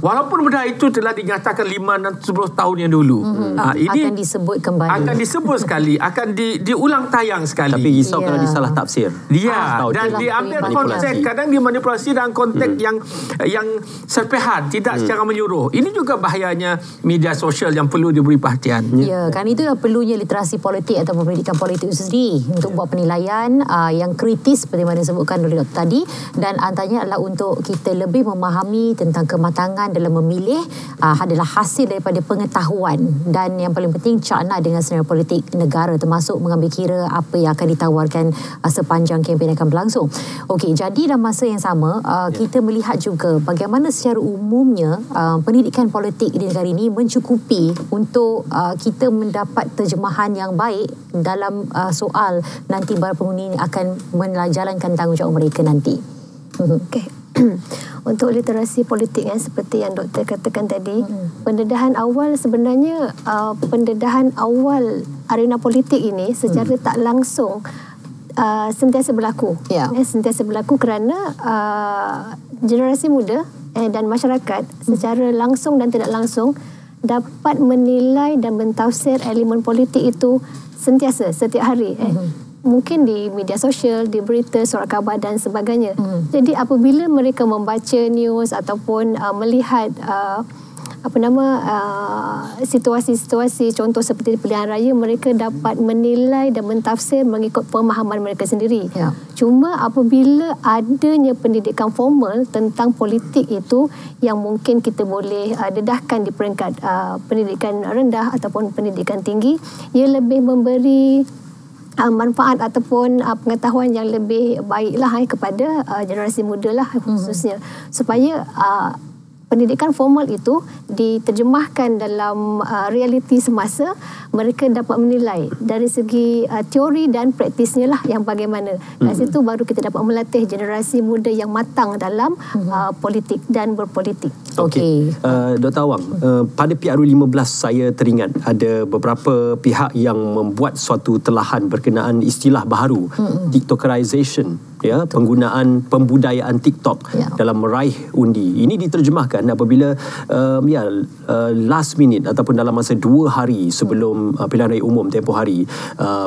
Walaupun benda itu telah dinyatakan 5 dan 10 tahun yang dulu. Ini akan disebut kembali. Akan disebut sekali, akan diulang tayang sekali. Tapi risau kalau disalah tafsir. Dan diambil konteks, kadang dimanipulasi dalam konteks yang serpihan, tidak secara menyuruh. Ini juga bahayanya media sosial yang perlu diberi perhatian. Kan itulah perlunya literasi politik atau pendidikan politik itu sendiri untuk buat penilaian yang kritis seperti mana disebutkan oleh doktor tadi, dan antaranya adalah untuk kita lebih memahami tentang kematangan dalam memilih adalah hasil daripada pengetahuan dan yang paling penting cakna dengan senario politik negara, termasuk mengambil kira apa yang akan ditawarkan sepanjang kempen akan berlangsung. Okey, jadi dalam masa yang sama kita melihat juga bagaimana secara umumnya pendidikan politik di negara ini mencukupi untuk kita mendapat terjemahan yang baik dalam soal nanti para pengundi ini akan menjalankan tanggungjawab mereka nanti. Okey. Untuk literasi politik seperti yang doktor katakan tadi, pendedahan awal sebenarnya pendedahan awal arena politik ini secara tak langsung sentiasa berlaku. Sentiasa berlaku kerana generasi muda dan masyarakat secara langsung dan tidak langsung dapat menilai dan mentafsir elemen politik itu sentiasa, setiap hari. Mungkin di media sosial, di berita, surat khabar dan sebagainya. Jadi apabila mereka membaca news ataupun melihat situasi-situasi contoh seperti pilihan raya, mereka dapat menilai dan mentafsir mengikut pemahaman mereka sendiri. Cuma apabila adanya pendidikan formal tentang politik itu yang mungkin kita boleh dedahkan di peringkat pendidikan rendah ataupun pendidikan tinggi, ia lebih memberi manfaat ataupun pengetahuan yang lebih baiklah kepada generasi muda lah khususnya, supaya pendidikan formal itu diterjemahkan dalam realiti semasa, mereka dapat menilai dari segi teori dan praktisnya lah yang bagaimana. Dari situ baru kita dapat melatih generasi muda yang matang dalam politik dan berpolitik. Okey. Dr. Awang, pada PRU 15 saya teringat ada beberapa pihak yang membuat suatu telahan berkenaan istilah baharu, TikTokerization, ya, penggunaan pembudayaan TikTok dalam meraih undi. Ini diterjemahkan apabila last minute ataupun dalam masa 2 hari sebelum pilihan raya umum tempoh hari,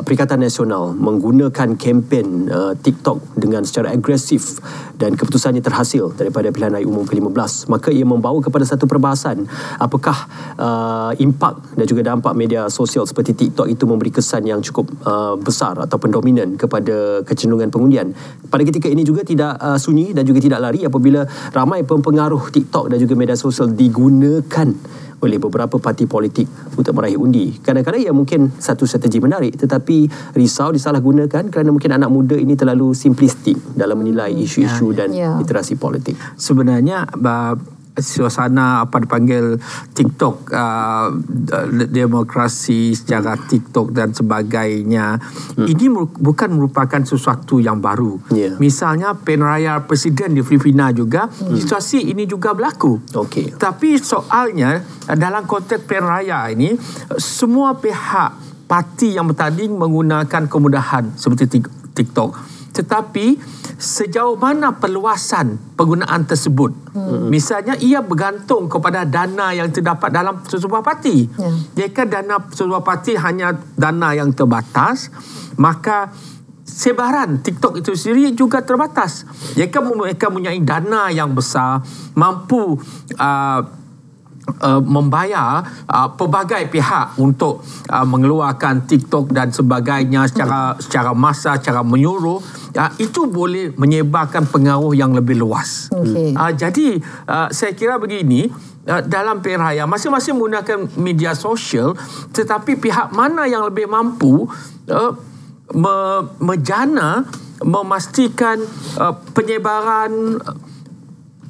Perikatan Nasional menggunakan kempen TikTok dengan secara agresif dan keputusannya terhasil daripada pilihan raya umum ke-15. Maka ia membawa kepada satu perbahasan apakah impak dan juga dampak media sosial seperti TikTok itu memberi kesan yang cukup besar ataupun dominan kepada kecenderungan pengundian. Pada ketika ini juga tidak sunyi dan juga tidak lari apabila ramai pempengaruh TikTok dan juga media sosial digunakan oleh beberapa parti politik untuk meraih undi. Kadang-kadang ia mungkin satu strategi menarik, tetapi risau disalahgunakan kerana mungkin anak muda ini terlalu simplistik dalam menilai isu-isu dan literasi politik. Sebenarnya suasana apa dipanggil TikTok, demokrasi secara TikTok dan sebagainya, ini bukan merupakan sesuatu yang baru. Misalnya pilihan raya presiden di Filipina juga, situasi ini juga berlaku. Tapi soalnya dalam konteks pilihan raya ini, semua pihak parti yang bertanding menggunakan kemudahan seperti TikTok. Tetapi sejauh mana perluasan penggunaan tersebut? Misalnya ia bergantung kepada dana yang terdapat dalam sebuah parti. Jika dana sebuah parti hanya dana yang terbatas, maka sebaran TikTok itu sendiri juga terbatas. Jika mereka mempunyai dana yang besar, mampu membayar pelbagai pihak untuk mengeluarkan TikTok dan sebagainya secara massa, secara menyuruh, itu boleh menyebarkan pengaruh yang lebih luas. Jadi saya kira begini, dalam pilihan raya masing-masing menggunakan media sosial, tetapi pihak mana yang lebih mampu menjana memastikan penyebaran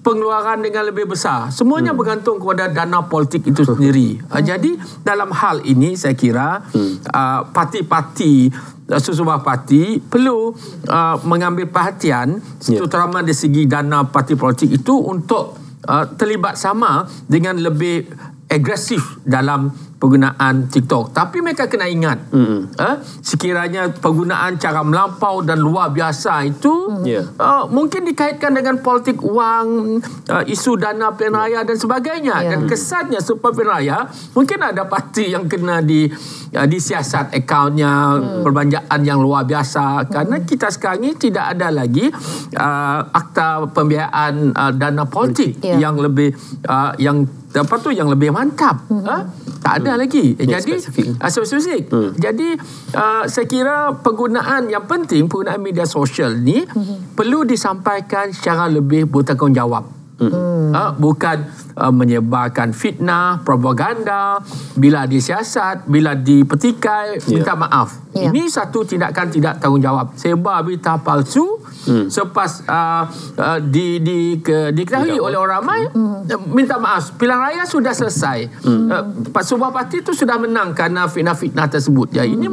pengeluaran dengan lebih besar. Semuanya bergantung kepada dana politik itu sendiri. Jadi dalam hal ini saya kira parti-parti, sesebuah parti perlu mengambil perhatian terutama dari segi dana parti politik itu untuk terlibat sama dengan lebih agresif dalam penggunaan TikTok. Tapi mereka kena ingat, sekiranya penggunaan cara melampau dan luar biasa itu mungkin dikaitkan dengan politik wang, isu dana pilihan raya dan sebagainya. Dan kesannya supaya pilihan raya, mungkin ada parti yang kena disiasat akaunnya, perbelanjaan yang luar biasa. Kerana kita sekarang ini tidak ada lagi akta pembiayaan dana politik yang lebih yang lebih mantap. Tak ada lagi. Jadi spesifik. Jadi saya kira penggunaan yang penting, penggunaan media sosial ni perlu disampaikan secara lebih bertanggungjawab. Bukan menyebarkan fitnah, propaganda, bila disiasat, bila dipetikai, minta maaf. Ini satu tindakan tidak tanggungjawab. Sebar berita palsu selepas diketahui oleh orang ramai, minta maaf, pilihan raya sudah selesai, sebuah parti itu sudah menang kerana fitnah-fitnah tersebut. Ini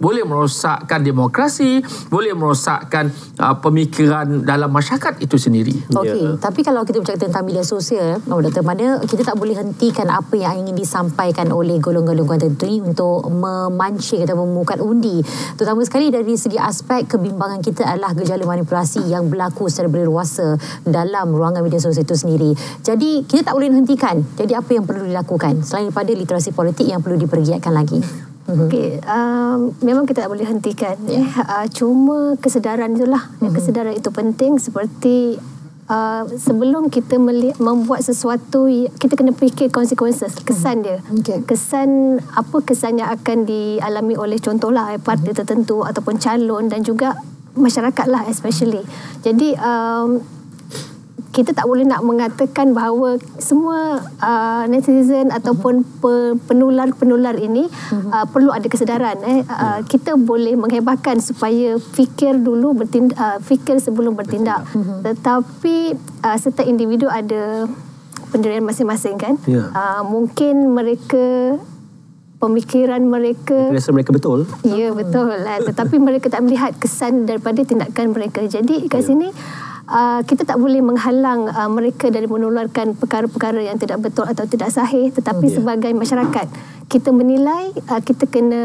boleh merosakkan demokrasi, boleh merosakkan pemikiran dalam masyarakat itu sendiri. Tapi kalau kita bercakap tentang media sosial, Dr. Mada, kita tak boleh hentikan apa yang ingin disampaikan oleh golongan-golongan tertentu ini untuk memancing atau memukat undi. Terutama sekali dari segi aspek kebimbangan kita adalah gejala manipulasi yang berlaku secara berleluasa dalam ruangan media sosial itu sendiri. Jadi kita tak boleh hentikan. Jadi apa yang perlu dilakukan selain daripada literasi politik yang perlu dipergiatkan lagi? Memang kita tak boleh hentikan. Cuma kesedaran itulah. Kesedaran itu penting. Seperti sebelum kita membuat sesuatu, kita kena fikir konsekuensi, kesan dia. Kesan yang akan dialami oleh contohlah parti tertentu ataupun calon dan juga masyarakat lah especially. Jadi kita tak boleh nak mengatakan bahawa semua netizen ataupun penular ini perlu ada kesedaran. Kita boleh menghebahkan supaya fikir sebelum bertindak. Tetapi setiap individu ada pendirian masing-masing kan. Mungkin mereka pemikiran mereka rasa mereka betul. Ya, betul. Tetapi mereka tak melihat kesan daripada tindakan mereka. Jadi kat sini kita tak boleh menghalang mereka dari menularkan perkara-perkara yang tidak betul atau tidak sahih, tetapi sebagai masyarakat kita menilai, kita kena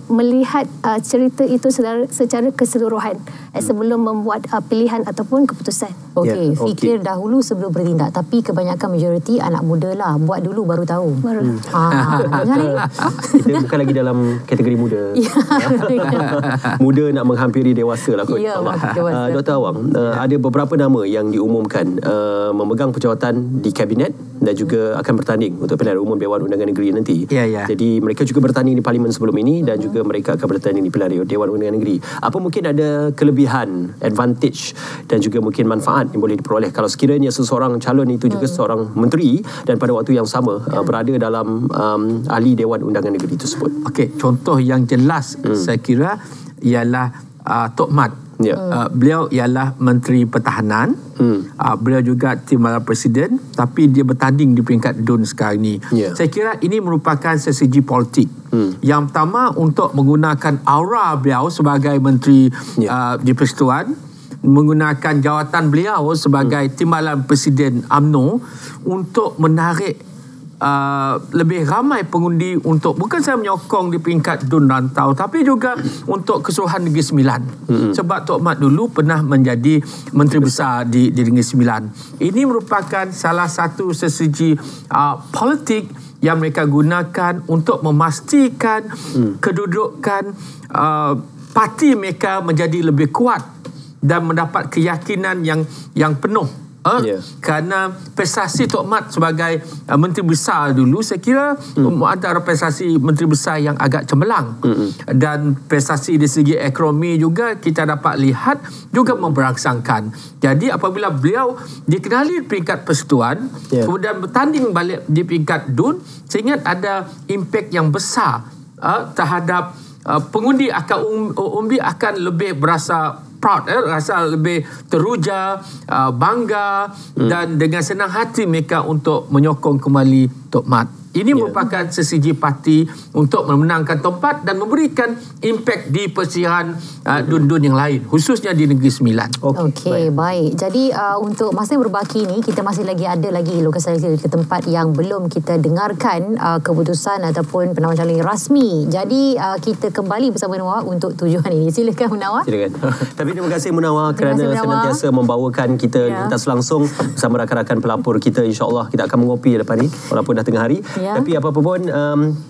melihat cerita itu secara keseluruhan sebelum membuat pilihan ataupun keputusan. Okey, fikir dahulu sebelum bertindak, tapi kebanyakan majoriti anak muda lah, buat dulu baru tahu. Kita bukan lagi dalam kategori muda. Muda nak menghampiri dewasa lah kot. Dr. Awang, ada beberapa nama yang diumumkan memegang pejawatan di kabinet dan juga akan bertanding untuk pilihan umum Dewan Undangan Negeri nanti. Jadi mereka juga bertanding di parlimen sebelum ini dan juga mereka akan bertanding di pilihan Dewan Undangan Negeri. Apa mungkin ada kelebihan, advantage dan juga mungkin manfaat yang boleh diperoleh kalau sekiranya seseorang calon itu juga seorang menteri dan pada waktu yang sama berada dalam ahli Dewan Undangan Negeri tersebut? Okey, contoh yang jelas saya kira ialah Tok Mat. Beliau ialah Menteri Pertahanan. Beliau juga timbalan Presiden, tapi dia bertanding di peringkat DUN sekarang ini. Saya kira ini merupakan sesegi politik. Yang pertama, untuk menggunakan aura beliau sebagai Menteri di Persekutuan, menggunakan jawatan beliau sebagai timbalan Presiden UMNO untuk menarik lebih ramai pengundi untuk, bukan saya menyokong di peringkat DUN rantau, tapi juga untuk keseluruhan Negeri Sembilan. Sebab Tok Mat dulu pernah menjadi Menteri Besar di Negeri Sembilan. Ini merupakan salah satu sesegi politik yang mereka gunakan untuk memastikan kedudukan parti mereka menjadi lebih kuat dan mendapat keyakinan yang penuh. Kerana prestasi Tok Mat sebagai Menteri Besar dulu, saya kira antara prestasi Menteri Besar yang agak cemerlang. Dan prestasi di segi ekonomi juga kita dapat lihat juga memberangsangkan. Jadi apabila beliau dikenali di peringkat persekutuan, kemudian bertanding balik di peringkat DUN, saya ingat ada impak yang besar terhadap pengundi umbi akan lebih berasa proud, rasa lebih teruja, bangga dan dengan senang hati mereka untuk menyokong kembali Tok Mat. Ini merupakan sesegi parti untuk memenangkan tempat dan memberikan impak di persiaran DUN-DUN yang lain, khususnya di Negeri Sembilan. Okey, baik. Jadi untuk masa yang berbaki ni, kita masih ada lagi lokasi ke tempat yang belum kita dengarkan keputusan ataupun penawaran calon yang rasmi. Jadi kita kembali bersama Munawar untuk tujuan ini. Silakan Munawar. Silakan. Tapi terima kasih Munawar kerana senantiasa membawakan kita lintas langsung bersama rakan-rakan pelapor kita. InsyaAllah kita akan mengopi lepas ni walaupun dah tengah hari. Tapi apa-apa pun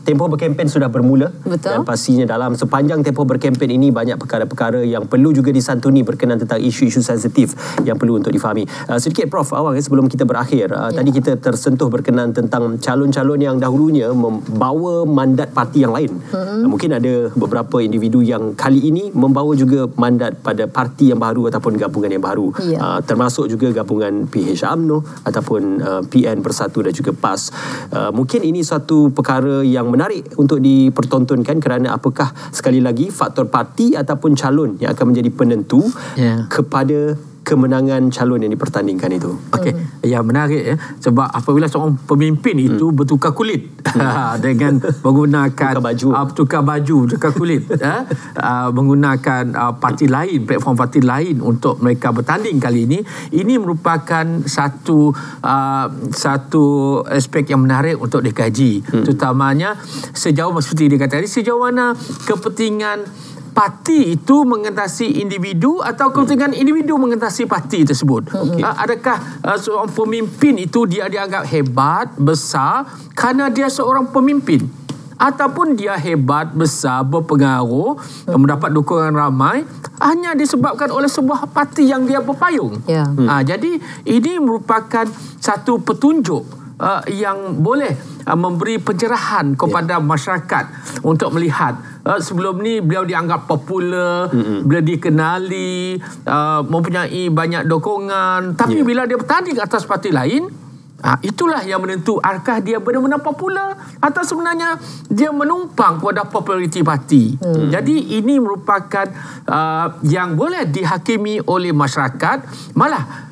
tempoh berkempen sudah bermula. Dan pastinya dalam sepanjang tempoh berkempen ini banyak perkara-perkara yang perlu juga disantuni berkenaan tentang isu-isu sensitif yang perlu untuk difahami. Sedikit Prof Awang sebelum kita berakhir, tadi kita tersentuh berkenaan tentang calon-calon yang dahulunya membawa mandat parti yang lain. Mungkin ada beberapa individu yang kali ini membawa juga mandat pada parti yang baru ataupun gabungan yang baru. Termasuk juga gabungan PH UMNO ataupun PN Bersatu dan juga PAS. Mungkin ini satu perkara yang menarik untuk dipertontonkan kerana apakah sekali lagi faktor parti ataupun calon yang akan menjadi penentu kepada kemenangan calon yang dipertandingkan itu. Okey, yang menarik sebab apabila seorang pemimpin itu bertukar kulit dengan menggunakan tukar baju, tukar kulit, menggunakan parti lain, platform parti lain untuk mereka bertanding kali ini merupakan satu aspek yang menarik untuk dikaji. Terutamanya sejauh seperti dia kata tadi, sejauh mana kepentingan parti itu mengatasi individu atau kepentingan individu mengatasi parti tersebut. Adakah seorang pemimpin itu dia dianggap hebat, besar kerana dia seorang pemimpin, ataupun dia hebat, besar, berpengaruh, mendapat dukungan ramai hanya disebabkan oleh sebuah parti yang dia berpayung. Jadi ini merupakan satu petunjuk yang boleh memberi pencerahan kepada masyarakat untuk melihat sebelum ni beliau dianggap popular, beliau dikenali, mempunyai banyak dukungan, tapi bila dia bertanding atas parti lain, itulah yang menentu adakah dia benar-benar popular atau sebenarnya dia menumpang kepada populariti parti. Jadi ini merupakan yang boleh dihakimi oleh masyarakat. Malah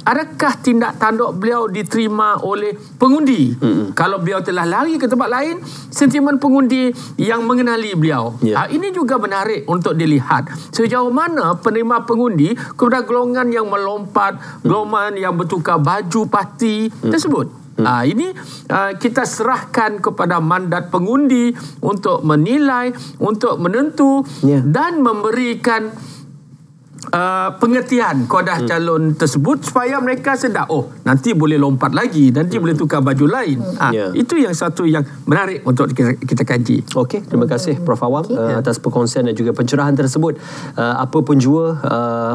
adakah tindak tanduk beliau diterima oleh pengundi? Kalau beliau telah lari ke tempat lain, sentimen pengundi yang mengenali beliau. Ini juga menarik untuk dilihat sejauh mana penerima pengundi kepada golongan yang melompat, golongan yang bertukar baju parti tersebut. Ini kita serahkan kepada mandat pengundi untuk menilai, untuk menentu dan memberikan pengertian kepada calon tersebut supaya mereka sedar, nanti boleh lompat lagi, nanti boleh tukar baju lain. Itu yang satu yang menarik untuk kita kaji. Okey, terima kasih Prof Awang atas perkongsian dan juga pencerahan tersebut. Apa pun jua,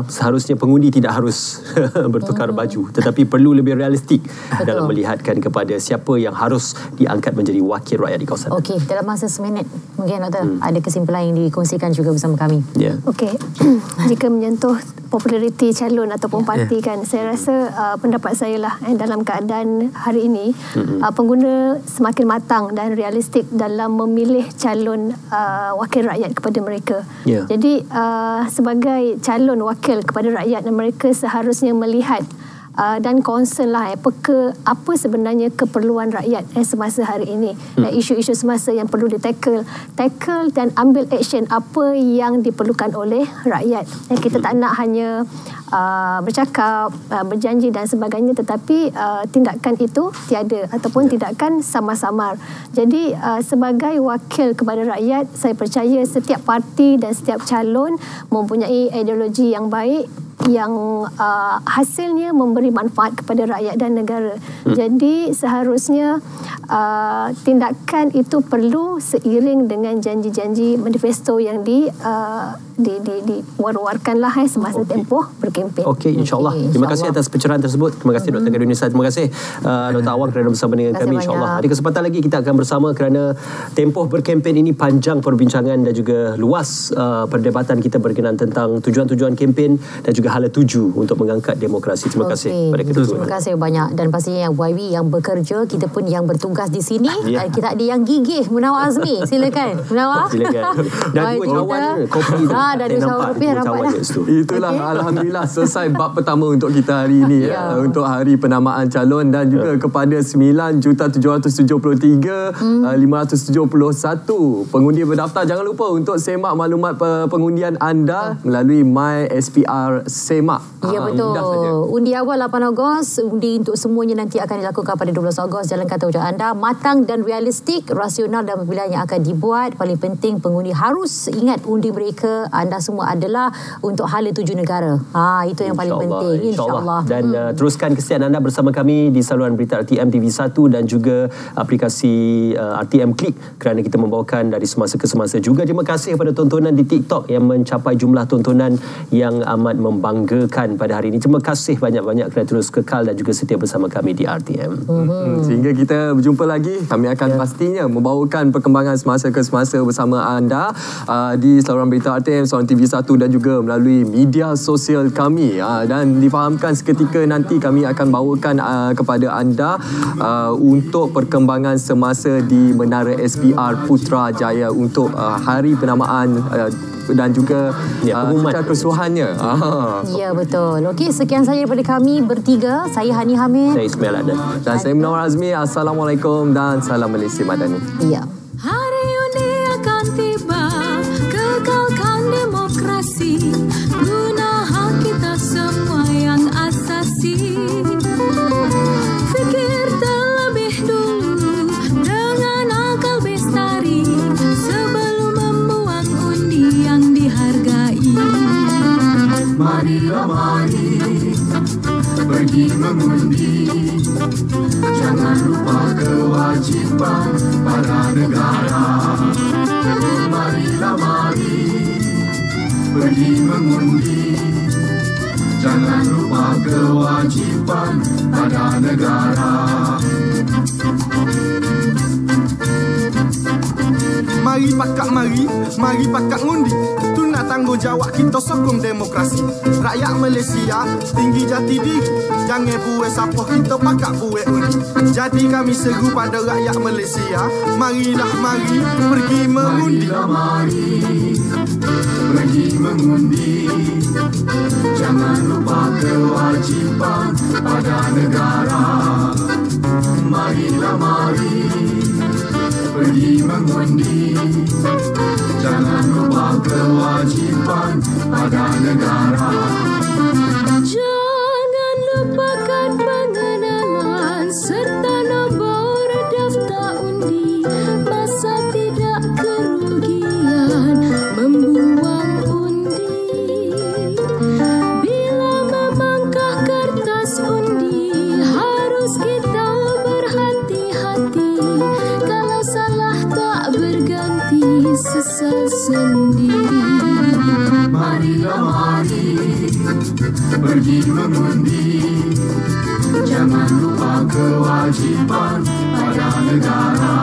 seharusnya pengundi tidak harus bertukar baju, tetapi perlu lebih realistik dalam melihatkan kepada siapa yang harus diangkat menjadi wakil rakyat di kawasan. Okey, dalam masa seminit mungkin Doktor ada kesimpulan yang dikongsikan juga bersama kami. Okey, jika menyentuh populariti calon ataupun parti kan, saya rasa pendapat saya lah dalam keadaan hari ini pengguna semakin matang dan realistik dalam memilih calon wakil rakyat kepada mereka. Jadi sebagai calon wakil kepada rakyat, mereka seharusnya melihat dan concern lah apa sebenarnya keperluan rakyat semasa hari ini, isu-isu semasa yang perlu tackle dan ambil action apa yang diperlukan oleh rakyat. Kita tak nak hanya bercakap, berjanji dan sebagainya, tetapi tindakan itu tiada ataupun tindakan samar-samar. Jadi sebagai wakil kepada rakyat, saya percaya setiap parti dan setiap calon mempunyai ideologi yang baik yang hasilnya memberi manfaat kepada rakyat dan negara. Jadi seharusnya tindakan itu perlu seiring dengan janji-janji manifesto yang diwar-warkanlah semasa tempoh berkempen. Okey, insyaAllah. Terima kasih atas pencerahan tersebut. Terima kasih Dr. Harunisa. Terima kasih Dr. Awang kerana bersama dengan kami, insyaAllah. Ada kesempatan lagi kita akan bersama kerana tempoh berkempen ini panjang perbincangan dan juga luas perdebatan kita berkenaan tentang tujuan-tujuan kempen dan juga hala tuju untuk mengangkat demokrasi. Terima kasih pada kedua. Terima kasih banyak, dan pastinya yang YB yang bekerja, kita pun yang bertugas di sini. Kita ada yang gigih, Munawar Azmi. Silakan Munawar. Silakan. Dan dua cawan kopi tu. Dah 2 cawan kopi dapat dah. Itulah alhamdulillah selesai bab pertama untuk kita hari ini untuk hari penamaan calon, dan juga kepada 9,773,571 pengundi berdaftar. Jangan lupa untuk semak maklumat pengundian anda melalui My SPR Semak. Ya, betul. Undi awal 8 Ogos, undi untuk semuanya nanti akan dilakukan pada 12 Ogos. Jalan kata ucapan anda matang dan realistik, rasional dalam pilihan yang akan dibuat. Paling penting pengundi harus ingat undi mereka, anda semua adalah untuk hala tuju negara. Itu yang paling penting, insyaAllah. Dan teruskan kesetiaan anda bersama kami di saluran berita RTM TV1 dan juga aplikasi RTM Klik kerana kita membawakan dari semasa ke semasa. Juga terima kasih kepada tontonan di TikTok yang mencapai jumlah tontonan yang amat membanggakan pada hari ini. Terima kasih banyak-banyak kerana terus kekal dan juga setia bersama kami di RTM. Sehingga kita berjumpa lagi, kami akan pastinya membawakan perkembangan semasa ke semasa bersama anda di saluran berita RTM, saluran TV1 dan juga melalui media sosial kami. Dan difahamkan seketika nanti kami akan bawakan kepada anda untuk perkembangan semasa di Menara SPR Putrajaya untuk hari penamaan dan juga secara keseluruhannya. Ya, betul. Okey, sekian saja daripada kami bertiga. Saya Hani Hamid. Saya Ismail Adan. Dan saya Munawar Azmi. Assalamualaikum dan salam Malaysia Madani. Ya. Hari ini akan tiba, kekalkan demokrasi, guna hak kita semua yang asasi. Fikir terlebih dulu dengan akal bestari, sebelum membuang undi yang dihargai. Marilah mari pergi mengundi, jangan lupa kewajiban pada negara. Marilah mari pergi mengundi, jangan lupa kewajiban pada negara. Mari pakat ngundi. Tu nak tanggungjawab kita sokong demokrasi. Rakyat Malaysia tinggi jati diri, jangan buat siapa kita pakat buat undi. Jadi kami seru pada rakyat Malaysia, marilah mari pergi mengundi. Marilah mari pergi mengundi, jangan lupa kewajiban pada negara. Marilah mari pergi mengundi, jangan lupa kewajiban pada negara. Jangan lupakan pengenalan serta sendiri. Marilah mari pergi mengundi, jangan lupa kewajiban pada negara.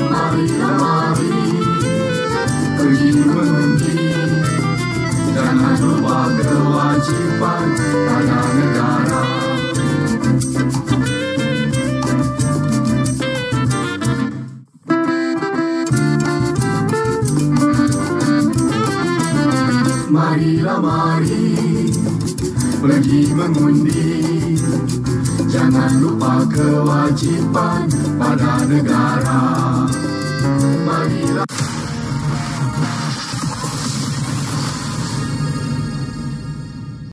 Marilah mari pergi mengundi, jangan lupa kewajiban pada negara. Marilah mari pergi mengundi, jangan lupa kewajiban pada negara. Marilah